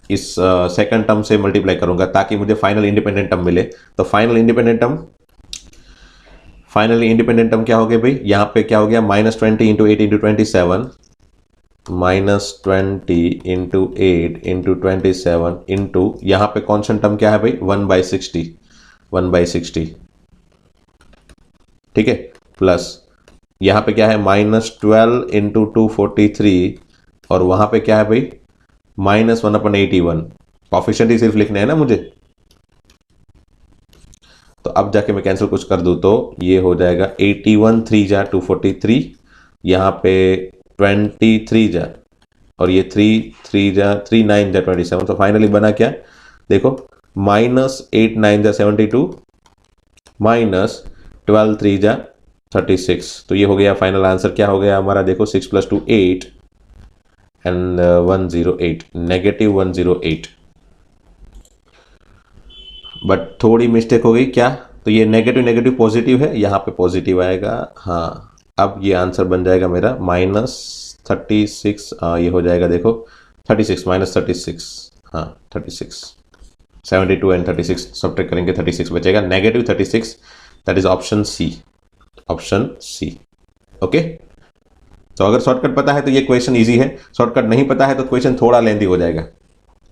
इस सेकंड टर्म से मल्टीप्लाई करूंगा ताकि मुझे फाइनल इंडिपेंडेंट टर्म मिले। तो फाइनली इंडिपेंडेंट टर्म क्या हो गया भाई, यहाँ पे क्या हो गया, -20 into 8 into 27 -20 into 8 into 27 into यहाँ पे कांस्टेंट टर्म क्या है भाई, 1/60। ठीक है, प्लस यहाँ पे क्या है -12 इंटू 243 और वहां पे क्या है भाई -1/81। कॉफिशिएंट ही सिर्फ लिखने हैं ना मुझे, तो अब जाके मैं कैंसिल कुछ कर दूं तो ये हो जाएगा 81 3 जा 243, यहाँ पे 23 जा और ये 3 जा 3 9 जा 27। तो फाइनली बना क्या देखो, -8 9 जा 72 -12 3 जा 36। तो ये हो गया फाइनल आंसर, क्या हो गया हमारा देखो, 6 + 2 8 एंड 108 -108। बट थोड़ी मिस्टेक हो गई क्या, तो ये नेगेटिव पॉजिटिव है, यहाँ पे पॉजिटिव आएगा। हाँ, अब ये आंसर बन जाएगा मेरा -36। ये हो जाएगा देखो 36 -36, हाँ 36, 72 एंड 36 सब्ट्रैक्ट करेंगे 36 बचेगा, -36। That is option C. Okay, तो अगर शॉर्टकट पता है तो ये क्वेश्चन इजी है, शॉर्टकट नहीं पता है तो क्वेश्चन थोड़ा लेंदी हो जाएगा,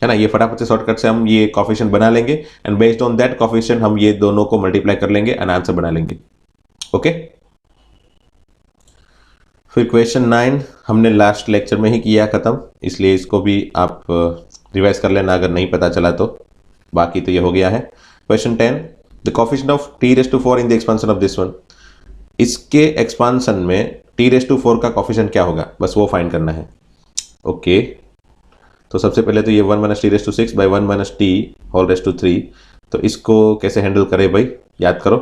है ना। ये फटाफट से शॉर्टकट से हम ये कोफिशिएंट बना लेंगे and based on that coefficient हम ये दोनों को मल्टीप्लाई कर लेंगे एंड आंसर बना लेंगे। ओके, फिर क्वेश्चन 9 हमने लास्ट लेक्चर में ही किया खत्म, इसलिए इसको भी आप रिवाइज कर लेना अगर नहीं पता चला तो, बाकी तो ये हो गया है। Question 10, the coefficient of t⁴ in the expansion of this one. इसके एक्सपांशन में t⁴ का कोफिशिएंट क्या होगा, बस वो फाइंड करना है। ओके, तो सबसे पहले तो ये 1 - t⁶ बाई 1 - t⁻3, तो इसको कैसे हैंडल करें भाई, याद करो।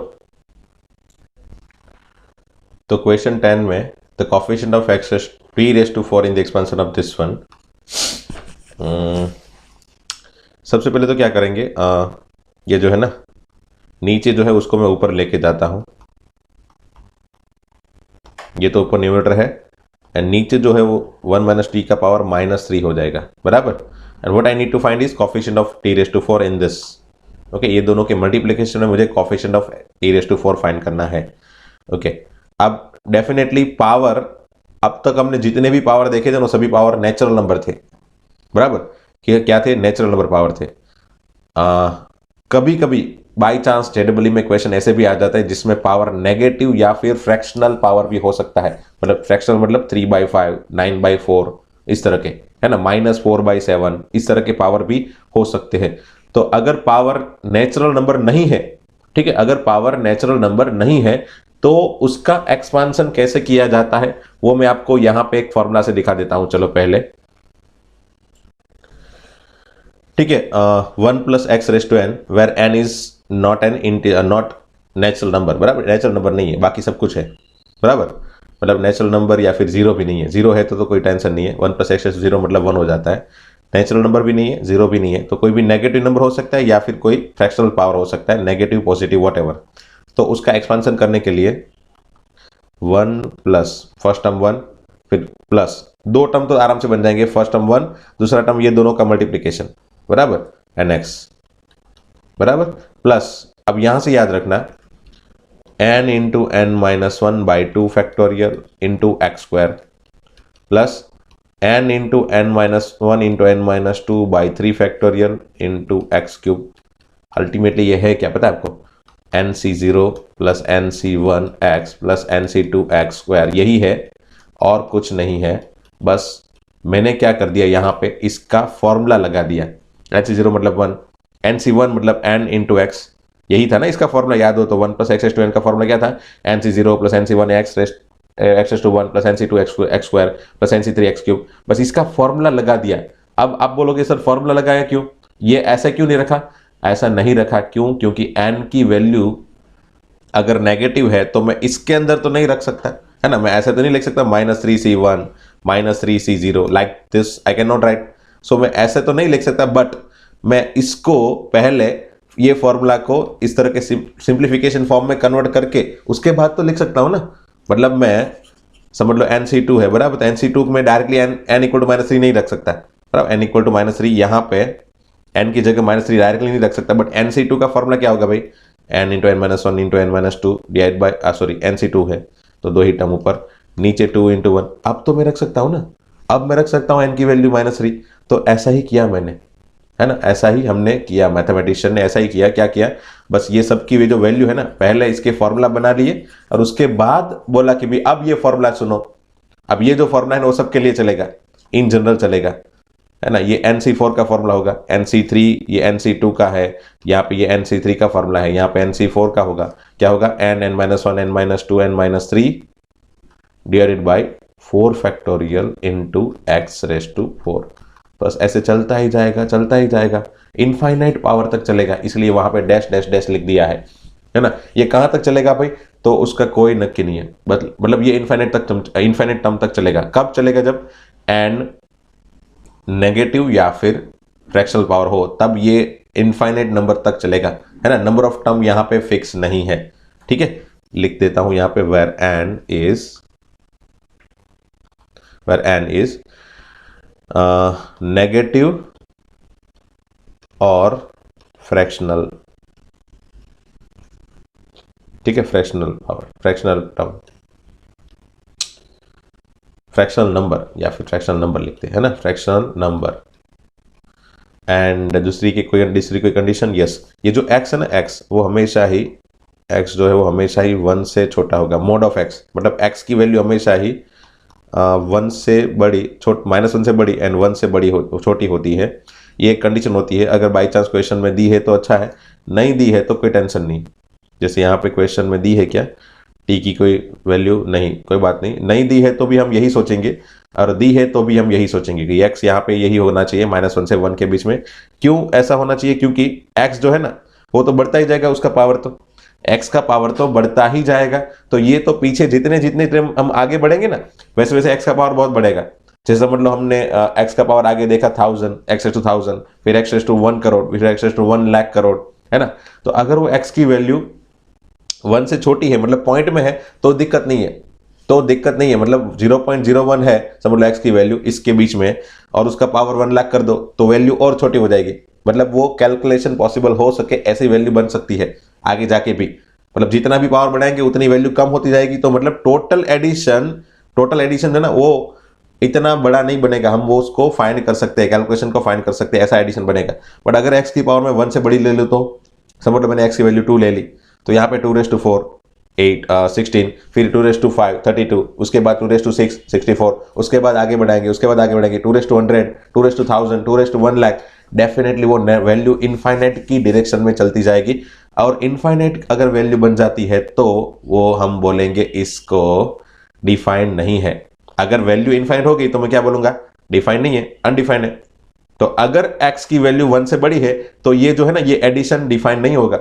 तो क्वेश्चन 10 में the coefficient of x t⁴ in the expansion of this one. सबसे पहले तो क्या करेंगे, ये जो है ना नीचे जो है उसको मैं ऊपर लेके जाता हूं, ये तो ऊपर न्यूमरेटर है एंड नीचे जो है वो 1 - t का पावर -3 हो जाएगा, बराबर। And what I need to find is coefficient of t⁴ in this. Okay, ये दोनों के मल्टीप्लिकेशन में मुझे कोफिशिएंट ऑफ t⁴ फाइंड करना है। ओके, अब डेफिनेटली पावर, अब तक हमने जितने भी पावर देखे थे वो सभी पावर नेचुरल नंबर थे, बराबर। क्या थे, नेचुरल नंबर पावर थे। कभी कभी बाई चांस जेडबली में क्वेश्चन ऐसे भी आ जाता है जिसमें पावर नेगेटिव या फिर फ्रैक्शनल पावर भी हो सकता है, मतलब फ्रैक्शनल मतलब 3/5 9/4 इस तरह के, है ना, -4/7 इस तरह के पावर भी हो सकते हैं। तो अगर पावर नेचुरल नंबर नहीं है, ठीक है, अगर पावर नेचुरल नंबर नहीं है तो उसका एक्सपांशन कैसे किया जाता है वो मैं आपको यहां पे एक फॉर्मूला से दिखा देता हूं। चलो पहले, ठीक है, 1 + x⁻n where n is not natural number, बराबर, नेचुरल नंबर नहीं है, बाकी सब कुछ है, बराबर, मतलब नेचुरल नंबर या फिर जीरो भी नहीं है। जीरो है तो कोई टेंशन नहीं है, 1 + x⁻0 मतलब 1 हो जाता है। नेचुरल नंबर भी नहीं है, जीरो भी नहीं है, तो कोई भी नेगेटिव नंबर हो सकता है या फिर कोई फ्रैक्शनल पावर हो सकता है, नेगेटिव पॉजिटिव व्हाटएवर। तो उसका एक्सपांशन करने के लिए 1 प्लस फर्स्ट टर्म 1 फिर प्लस दो टर्म तो आराम से बन जाएंगे, फर्स्ट टर्म 1 दूसरा टर्म ये दोनों का मल्टीप्लीकेशन, बराबर, एन एक्स, बराबर, प्लस अब यहां से याद रखना n into n-1/2 factorial into x square plus n into n-1 into n-2/3 factorial into x cube. Ultimately ये है क्या पता है आपको, nc0 plus nc1x plus nc2x square, यही है और कुछ नहीं है। बस मैंने क्या कर दिया, यहाँ पे इसका फॉर्मूला लगा दिया। nc0 मतलब 1, nc1 मतलब n इंटू एक्स, यही था ना इसका फॉर्मूला, याद हो तो 1 + x⁻n का फॉर्मूला क्या था, nc0 plus nc1x x⁻1 plus nc2x square plus nc3x cube. बस इसका फॉर्मूला लगा दिया। अब आप बोलोगे सर फॉर्मूला लगाया क्यों, ये ऐसा क्यों नहीं रखा, ऐसा नहीं रखा क्यों, क्योंकि n की वैल्यू अगर नेगेटिव है तो मैं इसके अंदर तो नहीं रख सकता, है ना, मैं ऐसे तो नहीं लिख सकता -3c1 -3c0 like this I can not write. So मैं ऐसे तो नहीं लिख सकता, बट मैं इसको पहले ये फॉर्मूला को इस तरह के सिंप्लीफिकेशन फॉर्म में कन्वर्ट करके उसके बाद तो लिख सकता हूं ना। मतलब मैं समझ लो NC2 है बराबर, तो NC2 में डायरेक्टली n इक्वल टू -3 नहीं रख सकता बराबर, n इक्वल टू -3 यहाँ पे n की जगह -3 डायरेक्टली नहीं रख सकता, बट NC2 का फॉर्मूला क्या होगा भाई, n into n-1 into n-2 divide by sorry NC2 है तो दो ही टर्म ऊपर, नीचे 2 इंटू 1। अब तो मैं रख सकता हूं ना, अब मैं रख सकता हूं n की वैल्यू -3। तो ऐसा ही किया मैंने, है ना, ऐसा ही हमने किया, मैथमेटिशियन ने ऐसा ही किया। क्या किया, बस ये सब की जो वैल्यू है ना, पहले इसके फॉर्मूला बना लिए और उसके बाद बोला कि भाई अब ये फॉर्मूला सुनो, अब ये जो फॉर्मूला है ना वो सबके लिए चलेगा, इन जनरल चलेगा, है ना। ये NC4 का फॉर्मूला होगा, NC3 ये NC2 का है, यहाँ पे ये NC3 का फॉर्मूला है, यहाँ पे NC4 का होगा। क्या होगा, n-1 n-2 n-3 divided by 4 factorial into x⁴। बस ऐसे चलता ही जाएगा, चलता ही जाएगा, इनफाइनाइट पावर तक चलेगा, इसलिए वहां पे डैश डैश डैश लिख दिया है ना। ये कहां तक चलेगा भाई, तो उसका कोई नक्की नहीं है, मतलब ये इनफाइनाइट टर्म तक चलेगा। कब चलेगा, जब n नेगेटिव या फिर फ्रैक्शनल पावर हो, तब ये इनफाइनाइट नंबर तक चलेगा, है ना। नंबर ऑफ टर्म यहां पे फिक्स नहीं है, ठीक है। लिख देता हूं यहां पे वेयर n इज नेगेटिव और फ्रैक्शनल, ठीक है, fractional power, fractional term, fractional number या फिर फ्रैक्शनल नंबर लिखते हैं, है ना, फ्रैक्शनल नंबर। एंड दूसरी कोई कंडीशन, यस, ये जो x है ना, x वो हमेशा ही, x जो है वो हमेशा ही 1 से छोटा होगा, मोड ऑफ x, मतलब x की वैल्यू हमेशा ही 1 से बड़ी, -1 से बड़ी एंड 1 से बड़ी छोटी होती है। ये एक कंडीशन होती है, अगर बाई चांस क्वेश्चन में दी है तो अच्छा है, नहीं दी है तो कोई टेंशन नहीं। जैसे यहाँ पे क्वेश्चन में दी है क्या, t की कोई वैल्यू नहीं, कोई बात नहीं, नहीं दी है तो भी हम यही सोचेंगे, और दी है तो भी हम यही सोचेंगे कि x यहाँ पे यही होना चाहिए -1 से 1 के बीच में। क्यों ऐसा होना चाहिए, क्योंकि x जो है ना वो तो बढ़ता ही जाएगा, उसका पावर तो, x का पावर तो बढ़ता ही जाएगा, तो ये तो पीछे जितने जितने हम आगे बढ़ेंगे ना, वैसे वैसे x का पावर बहुत बढ़ेगा। जैसे मतलब हमने x का पावर आगे देखा 1000, x⁻1000, फिर x⁻1 करोड़, फिर x⁻1 लाख करोड़, है ना। तो अगर वो x की वैल्यू 1 से छोटी है, मतलब पॉइंट में है, तो दिक्कत नहीं है, मतलब 0.01 है समझ लो x की वैल्यू इसके बीच में, और उसका पावर 1 लाख कर दो तो वैल्यू और छोटी हो जाएगी। मतलब वो कैलकुलेशन पॉसिबल हो सके ऐसी वैल्यू बन सकती है आगे जाके भी, मतलब जितना भी पावर बढ़ाएंगे उतनी वैल्यू कम होती जाएगी। तो मतलब टोटल एडिशन है ना, वो इतना बड़ा नहीं बनेगा, हम वो उसको फाइंड कर सकते हैं, कैलकुलेशन को फाइंड कर सकते हैं, ऐसा एडिशन बनेगा। बट अगर x की पावर में 1 से बड़ी ले लो, तो समझ लो मैंने x की वैल्यू 2 ले ली, तो यहाँ पे 2⁴ 8 16, फिर 2⁵ 32, उसके बाद 2⁶ 64, उसके बाद आगे बढ़ाएंगे 2⁻100, 2⁻1000, 2⁻1 लाख, डेफिनेटली वो वैल्यू इनफाइनाइट की डायरेक्शन में चलती जाएगी। और इनफाइनाइट अगर वैल्यू बन जाती है तो वो हम बोलेंगे इसको डिफाइंड नहीं है। अगर वैल्यू इनफाइनाइट हो गई तो मैं क्या बोलूंगा, डिफाइंड नहीं है, अनडिफाइंड है। तो अगर x की वैल्यू 1 से बड़ी है तो ये जो है ना, ये एडिशन डिफाइंड नहीं होगा,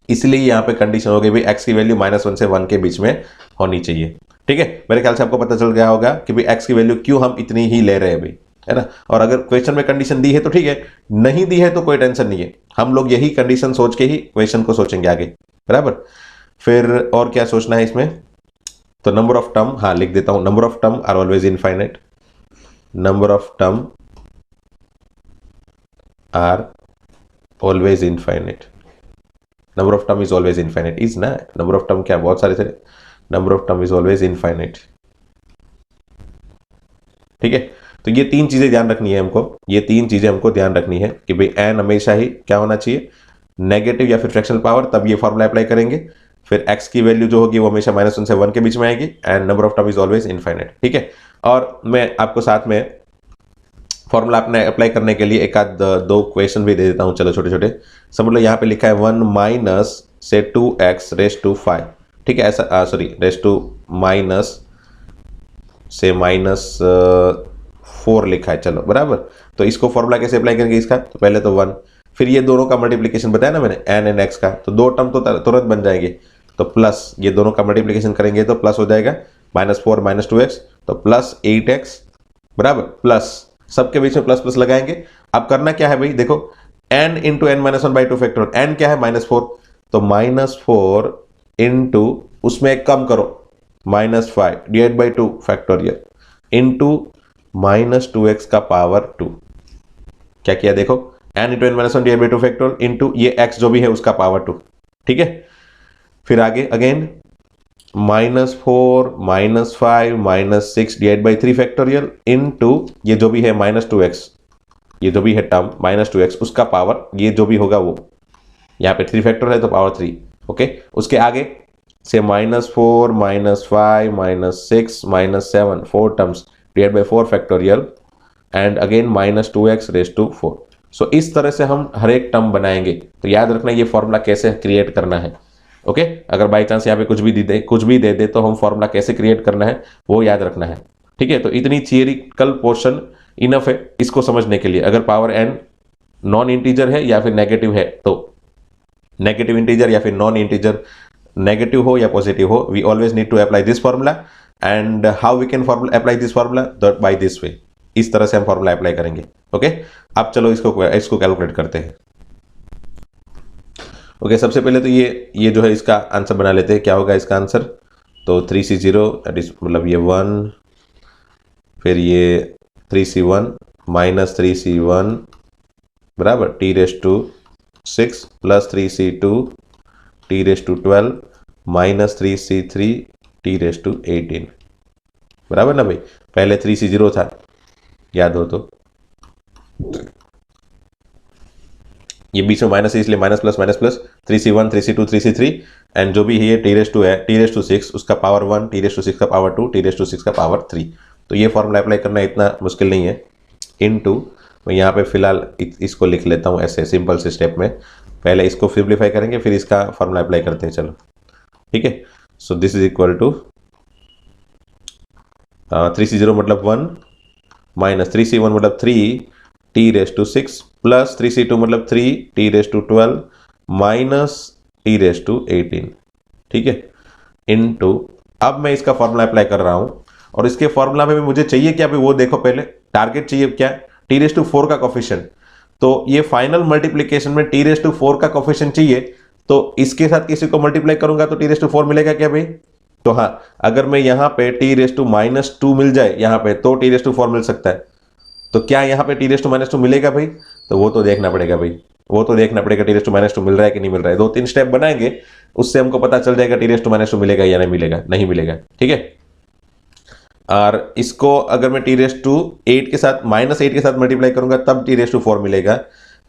इसलिए यहाँ पे कंडीशन हो गई भाई x की वैल्यू -1 से 1 के बीच में होनी चाहिए, ठीक है। मेरे ख्याल से आपको पता चल गया होगा कि भाई x की वैल्यू क्यों हम इतनी ही ले रहे हैं भाई, है ना। और अगर क्वेश्चन में कंडीशन दी है तो ठीक है, नहीं दी है तो कोई टेंशन नहीं है, हम लोग यही कंडीशन सोच के ही क्वेश्चन को सोचेंगे आगे, बराबर। फिर और क्या सोचना है इसमें, तो नंबर ऑफ टर्म, हाँ लिख देता हूं, number of term are always infinite, number of term are always infinite, number of term is always infinite, is ना, नंबर ऑफ टर्म क्या बहुत सारे थे, number of term is always infinite, ठीक है। तो ये तीन चीजें ध्यान रखनी है हमको, ये तीन चीजें हमको ध्यान रखनी है कि भाई n हमेशा ही क्या होना चाहिए, नेगेटिव या फिर फ्रैक्शनल पावर, तब ये फॉर्मूला अप्लाई करेंगे। फिर x की वैल्यू जो होगी वो हमेशा -1 से 1 के बीच में आएगी, and number of term is always infinite, ठीक है। और मैं आपको साथ में फॉर्मूला अपने अप्लाई करने के लिए एक आध दो क्वेश्चन भी दे देता हूं, चलो छोटे छोटे। समझ लो यहाँ पे लिखा है 1 माइनस से 2x रेस टू 5, ठीक है, ऐसा सॉरी रेस टू माइनस से -4 लिखा है, चलो बराबर। तो इसको फॉर्मूला कैसे अप्लाई करेंगे इसका, तो पहले तो 1, फिर ये दोनों का मल्टीप्लीकेशन बताया ना मैंने n एंड x का, तो दो टर्म तो तुरंत बन जाएंगे। तो प्लस ये दोनों का मल्टीप्लीकेशन करेंगे तो प्लस हो जाएगा -4 -2x, तो प्लस 8x बराबर प्लस सबके बीच में प्लस प्लस लगाएंगे। अब करना क्या है भाई, देखो n into n minus one by two factorial, n क्या है -4, तो -4 इंटू उसमें एक कम करो -5 divide by 2 factorial into -2x का पावर 2। क्या किया देखो, n into n minus one divide by two factorial into ये x जो भी है उसका पावर 2। ठीक है, फिर आगे again -4 -5 -6 divide by 3 factorial into ये जो भी है -2x, ये जो भी है टर्म -2x उसका पावर, ये जो भी होगा वो यहाँ पे 3 फैक्टोरियल है तो पावर 3। ओके, उसके आगे से -4 -5 -6 -7 4 terms divide by 4 factorial and again -2x raise to 4। सो इस तरह से हम हर एक टर्म बनाएंगे। तो याद रखना ये फॉर्मूला कैसे क्रिएट करना है। ओके, अगर बाई चांस यहाँ पे कुछ भी दे दे तो हम फॉर्मूला कैसे क्रिएट करना है वो याद रखना है। ठीक है, तो इतनी थियरिकल पोर्शन इनफ है इसको समझने के लिए। अगर पावर n नॉन इंटीजर है या फिर नेगेटिव है, तो नेगेटिव इंटीजर या फिर नॉन इंटीजर, नेगेटिव हो या पॉजिटिव हो, we always need to apply this formula. And how we can apply this formula, by this way, इस तरह से हम फॉर्मूला अप्लाई करेंगे। ओके, अब चलो इसको कैलकुलेट करते हैं। ओके, सबसे पहले तो ये जो है इसका आंसर बना लेते हैं। क्या होगा इसका आंसर, तो 3c0 दैट इज मतलब ये 1, फिर ये 3c1 माइनस 3c1 बराबर t raise to 6 plus 3c2 t raise to 12 minus 3c3 t raise to 18 बराबर ना भाई। पहले 3c0 था याद हो तो, ये बीच में माइनस है इसलिए minus plus 3c1 3c2 3c3 and जो भी है टी रेज टू है t रेज टू 6 उसका पावर 1, t रेज टू 6 का पावर 2, t रेज टू 6 का पावर 3। तो ये फॉर्मूला अप्लाई करना इतना मुश्किल नहीं है। इनटू मैं यहाँ पे फिलहाल इसको लिख लेता हूँ ऐसे सिंपल से स्टेप में, पहले इसको सिंप्लीफाई करेंगे फिर इसका फॉर्मूला अप्लाई करते हैं। चलो ठीक है, so this is equal to 3c0 मतलब 1 माइनस 3c1 मतलब 3 t raise to 6 plus 3c2 मतलब 3 t raise to 12 minus t raise to 18। ठीक है, इनटू अब मैं इसका फॉर्मूला अप्लाई कर रहा हूं और इसके फॉर्मूला में भी मुझे चाहिए क्या, वो देखो पहले टारगेट चाहिए क्या, t रेज टू 4 का कोफिशिएंट। तो ये फाइनल मल्टीप्लीकेशन में t रेज टू 4 का कोफिशिएंट चाहिए, तो इसके साथ किसी को मल्टीप्लाई करूंगा तो t रेज टू 4 मिलेगा क्या भाई। तो हाँ, अगर मैं यहाँ पे t रेज टू -2 मिल जाए यहाँ पे तो t रेज टू 4 मिल सकता है। तो क्या यहाँ पे t रेज टू -2 मिलेगा भाई, तो वो तो देखना पड़ेगा भाई, वो तो देखना पड़ेगा t रेज टू -2 मिल रहा है कि नहीं मिल रहा है। 2-3 स्टेप बनाएंगे उससे हमको पता चल जाएगा t रेज टू -2 मिलेगा या नहीं मिलेगा। ठीक है, और इसको अगर मैं t रेज टू 8 के साथ -8 के साथ मल्टीप्लाई करूंगा तब t रेज टू 4 मिलेगा।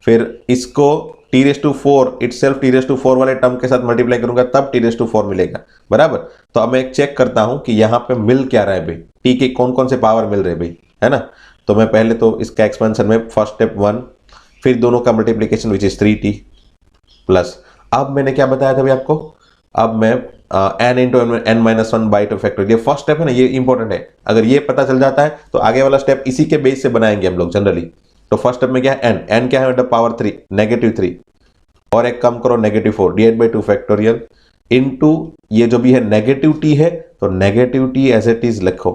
फिर इसको t raise to 4 itself t raise to 4 वाले टर्म के साथ मल्टीप्लाई करूंगा तब t रेज टू 4 मिलेगा बराबर। तो अब मैं एक चेक करता हूं कि यहाँ पे मिल क्या रहा है भाई, t के कौन कौन से पावर मिल रहे भाई, है ना। तो मैं पहले तो इसका एक्सपेंशन में फर्स्ट स्टेप 1, फिर दोनों का multiplication which is 3t plus, अब मैंने क्या बताया था भाई आपको, अब मैं n into n minus one by two factorial, ये फर्स्ट स्टेप है ना, ये इंपॉर्टेंट है। अगर ये पता चल जाता है तो आगे वाला स्टेप इसी के बेस से बनाएंगे हम लोग जनरली। तो फर्स्ट स्टेप में क्या है, n क्या है मतलब पावर 3 -3 और एक कम करो -4 डिवाइड बाई 2 फैक्टोरियल इनटू ये जो भी है -t है तो -t एज इट इज लिखो,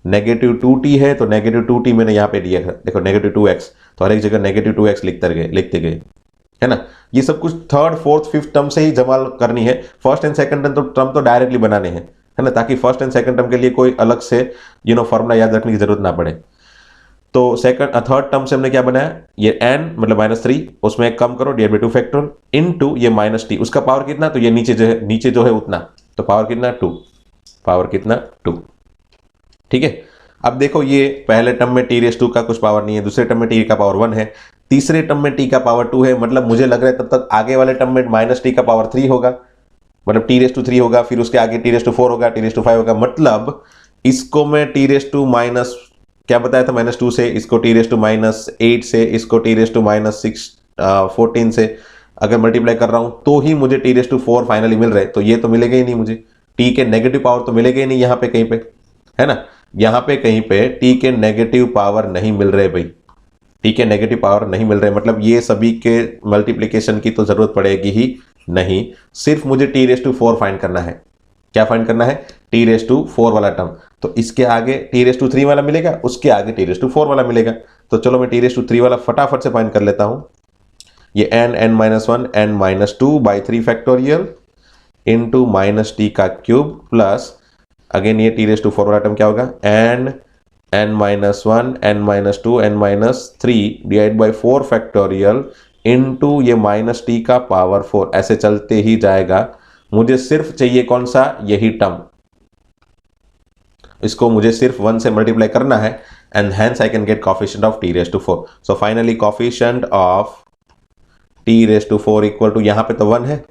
-2t है तो -2t मैंने यहाँ पे दिया है, देखो -2x, तो हर एक जगह -2x लिखते गए है ना। ये सब कुछ थर्ड फोर्थ फिफ्थ टर्म से ही जमा करनी है, फर्स्ट एंड सेकंड टर्म तो डायरेक्टली बनाने हैं है ना, ताकि फर्स्ट एंड सेकंड टर्म के लिए कोई अलग से फॉर्मूला याद रखने की जरूरत ना पड़े। तो थर्ड टर्म से हमने क्या बनाया, ये n मतलब -3 उसमें एक कम करो डिवाइड बाई 2 फैक्टोरियल इनटू ये -t उसका पावर कितना, तो ये नीचे जो है उतना, तो पावर कितना 2। ठीक है, अब देखो ये पहले टर्म में t रेज टू का कुछ पावर नहीं है, दूसरे टर्म में t का पावर 1 है, तीसरे टर्म में t का पावर 2 है, मतलब मुझे लग रहा है तब तक आगे वाले टर्म में -t का पावर 3 होगा, मतलब t रेज टू 3 होगा, फिर उसके आगे t रेज टू 4 होगा, t रेज टू 5 होगा, मतलब इसको मैं t रेज टू माइनस क्या बताया था -2 से, इसको t रेज टू -8 से, इसको t रेज टू -14 से अगर मल्टीप्लाई कर रहा हूं तो ही मुझे t रेज टू 4 फाइनली मिल रहे। तो ये तो मिलेगा ही नहीं मुझे, t के नेगेटिव पावर तो मिलेगा ही नहीं यहाँ पे कहीं पे, है ना। यहाँ पे कहीं पे t के नेगेटिव पावर नहीं मिल रहे भाई, t के नेगेटिव पावर नहीं मिल रहे, मतलब ये सभी के मल्टीप्लीकेशन की तो जरूरत पड़ेगी ही नहीं, सिर्फ मुझे t⁴ फाइंड करना है। क्या फाइंड करना है? t⁴ वाला टर्म। तो इसके आगे t⁴ वाला मिलेगा, उसके आगे t⁴ वाला मिलेगा। तो चलो मैं t⁴ वाला फटाफट से फाइंड कर लेता हूं। ये n-1 n-2/3 factorial into -t का क्यूब प्लस अगेन ये t⁴ वाला टर्म क्या होगा? n-1 n-2 n-3 divide by 4 factorial into ये -t का पावर 4। ऐसे चलते ही जाएगा। मुझे सिर्फ चाहिए कौन सा? यही टर्म। इसको मुझे सिर्फ 1 से मल्टीप्लाई करना है and hence I can get coefficient of t⁴। So finally coefficient of t⁴ equal to, यहां पे तो 1 है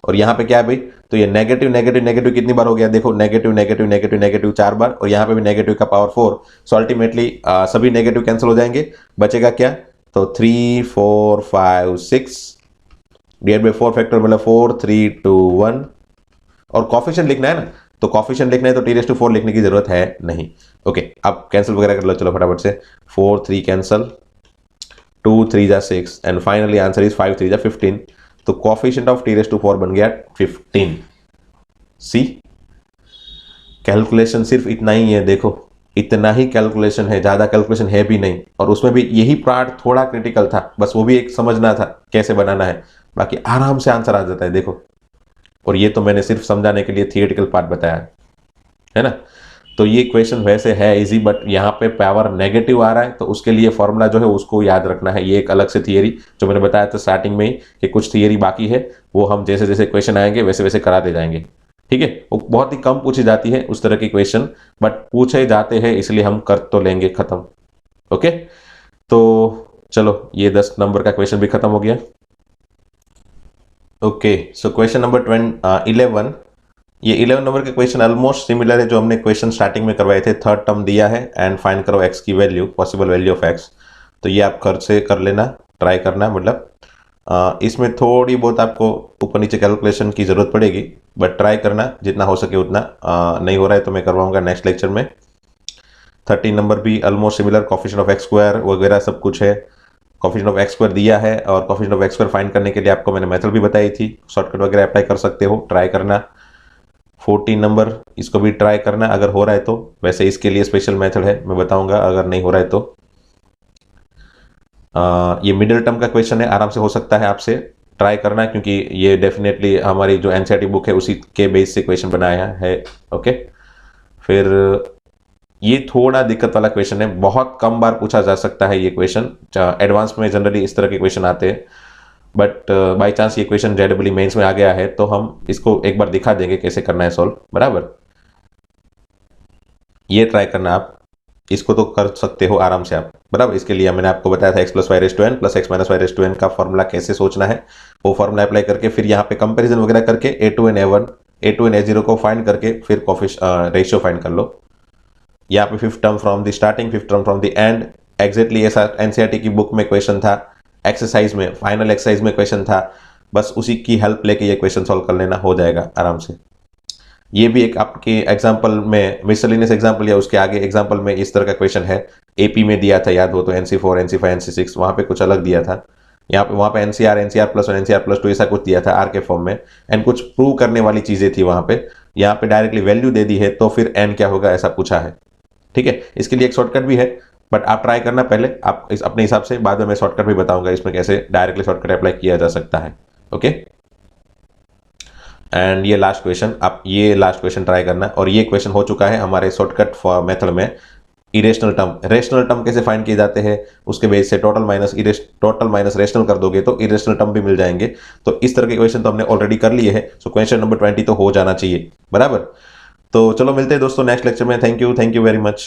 और यहां पे क्या है भाई? तो ये नेगेटिव नेगेटिव नेगेटिव कितनी बार हो गया? देखो नेगेटिव नेगेटिव नेगेटिव नेगेटिव 4 बार, और यहां पे भी नेगेटिव का पावर 4। सो अल्टीमेटली सभी नेगेटिव कैंसिल हो जाएंगे, बचेगा क्या? तो 3 4 5 6 डिवाइड बाई 4 फैक्टर मतलब 4 3 2 1। और कोफिशिएंट लिखना है ना, तो कोफिशिएंट लिखना है तो t⁴ लिखने की जरूरत है नहीं। ओके, अब कैंसिल वगैरह कर लो, चलो फटाफट से। 4 3 कैंसिल, 2 3 जा 6 एंड फाइनली आंसर इज 5 3 जा 15। तो कोफिशिएंट ऑफ t⁴ बन गया 15। सी, कैलकुलेशन सिर्फ इतना ही है, देखो इतना ही कैलकुलेशन है, ज्यादा कैलकुलेशन है भी नहीं। और उसमें भी यही पार्ट थोड़ा क्रिटिकल था, बस वो भी एक समझना था कैसे बनाना है, बाकी आराम से आंसर आ जाता है। देखो, और ये तो मैंने सिर्फ समझाने के लिए थियोरेटिकल पार्ट बताया है ना। तो ये क्वेश्चन वैसे है इजी, बट यहाँ पे पावर नेगेटिव आ रहा है, तो उसके लिए फॉर्मूला जो है उसको याद रखना है। ये एक अलग से थियरी जो मैंने बताया था स्टार्टिंग में ही कि कुछ थियरी बाकी है, वो हम जैसे जैसे क्वेश्चन आएंगे वैसे वैसे कराते जाएंगे। ठीक है, वो बहुत ही कम पूछी जाती है उस तरह की क्वेश्चन, बट पूछे जाते हैं इसलिए हम कर तो लेंगे खत्म। ओके, तो चलो ये 10 नंबर का क्वेश्चन भी खत्म हो गया। Okay, so question number 11। ये 11 नंबर के क्वेश्चन ऑलमोस्ट सिमिलर है जो हमने क्वेश्चन स्टार्टिंग में करवाए थे। थर्ड टर्म दिया है एंड फाइंड करो x की value, possible value of x। तो ये आप घर से कर लेना, ट्राई करना। मतलब इसमें थोड़ी बहुत आपको ऊपर नीचे कैलकुलेशन की जरूरत पड़ेगी, बट ट्राई करना जितना हो सके उतना। नहीं हो रहा है तो मैं करवाऊंगा नेक्स्ट लेक्चर में। 13 नंबर भी almost similar, coefficient of x² वगैरह सब कुछ है। कोफिशिएंट ऑफ x² दिया है और कोफिशिएंट ऑफ x² फाइंड करने के लिए आपको मैंने मेथड भी बताई थी, शॉर्टकट वगैरह अप्लाई कर सकते हो, ट्राई करना। 14 नंबर, इसको भी ट्राई करना अगर हो रहा है तो। वैसे इसके लिए स्पेशल मेथड है, मैं बताऊंगा अगर नहीं हो रहा है तो। ये मिडिल टर्म का क्वेश्चन है, आराम से हो सकता है आपसे, ट्राई करना क्योंकि ये डेफिनेटली हमारी जो एनसीईआरटी बुक है उसी के बेस से क्वेश्चन बनाया है। ओके, फिर ये थोड़ा दिक्कत वाला क्वेश्चन है, बहुत कम बार पूछा जा सकता है ये क्वेश्चन। एडवांस में जनरली इस तरह के क्वेश्चन आते हैं, बट बाय चांस ये क्वेश्चन जेईई मेंस में आ गया है तो हम इसको एक बार दिखा देंगे कैसे करना है सॉल्व। बराबर, ये ट्राई करना आप, इसको तो कर सकते हो आराम से आप। बराबर, इसके लिए मैंने आपको बताया था x + y⁴n + x - y⁴n का फॉर्मूला कैसे सोचना है। वो फॉर्मूला अप्लाई करके फिर यहाँ पे कंपैरिजन वगैरह करके a2n a1 a2n a0 को फाइंड करके फिर रेशियो फाइंड कर लो। यहाँ पे 5th term from the starting, 5th term from the end, exactly ऐसा एनसीईआरटी की बुक में क्वेश्चन था, एक्सरसाइज में, फाइनल एक्सरसाइज में क्वेश्चन था। बस उसी की हेल्प लेके ये क्वेश्चन सॉल्व कर लेना, हो जाएगा आराम से। ये भी एक आपके एग्जाम्पल में, मिसलेनियस एग्जाम्पल या उसके आगे एग्जाम्पल में इस तरह का क्वेश्चन है। एपी में दिया था, याद हो तो NC4 NC5 NC6, वहां पे कुछ अलग दिया था। यहाँ पे वहां पे NCR NCR+1 NCR+2 ऐसा कुछ दिया था आर के फॉर्म में, एंड कुछ प्रूव करने वाली चीजें थी वहां पे। यहाँ पे डायरेक्टली वैल्यू दे दी है तो फिर एन क्या होगा ऐसा पूछा है। ठीक है, इसके लिए एक शॉर्टकट भी है, बट आप ट्राई करना पहले, आप इस अपने हिसाब से, बाद में मैं शॉर्टकट भी बताऊंगा इसमें कैसे डायरेक्टली शॉर्टकट अप्लाई किया जा सकता है। ओके, एंड ये लास्ट क्वेश्चन, आप ये लास्ट क्वेश्चन ट्राई करना। और ये क्वेश्चन हो चुका है हमारे शॉर्टकट मेथड में। इरेशनल टर्म, रेशनल टर्म कैसे फाइंड किए जाते हैं उसके बेस से टोटल माइनस रेशनल कर दोगे तो इरेशनल टर्म भी मिल जाएंगे। तो इस तरह के क्वेश्चन तो हमने ऑलरेडी कर लिए हैं। सो क्वेश्चन नंबर 20 तो हो जाना चाहिए। बराबर, तो चलो मिलते हैं दोस्तों नेक्स्ट लेक्चर में। Thank you very much.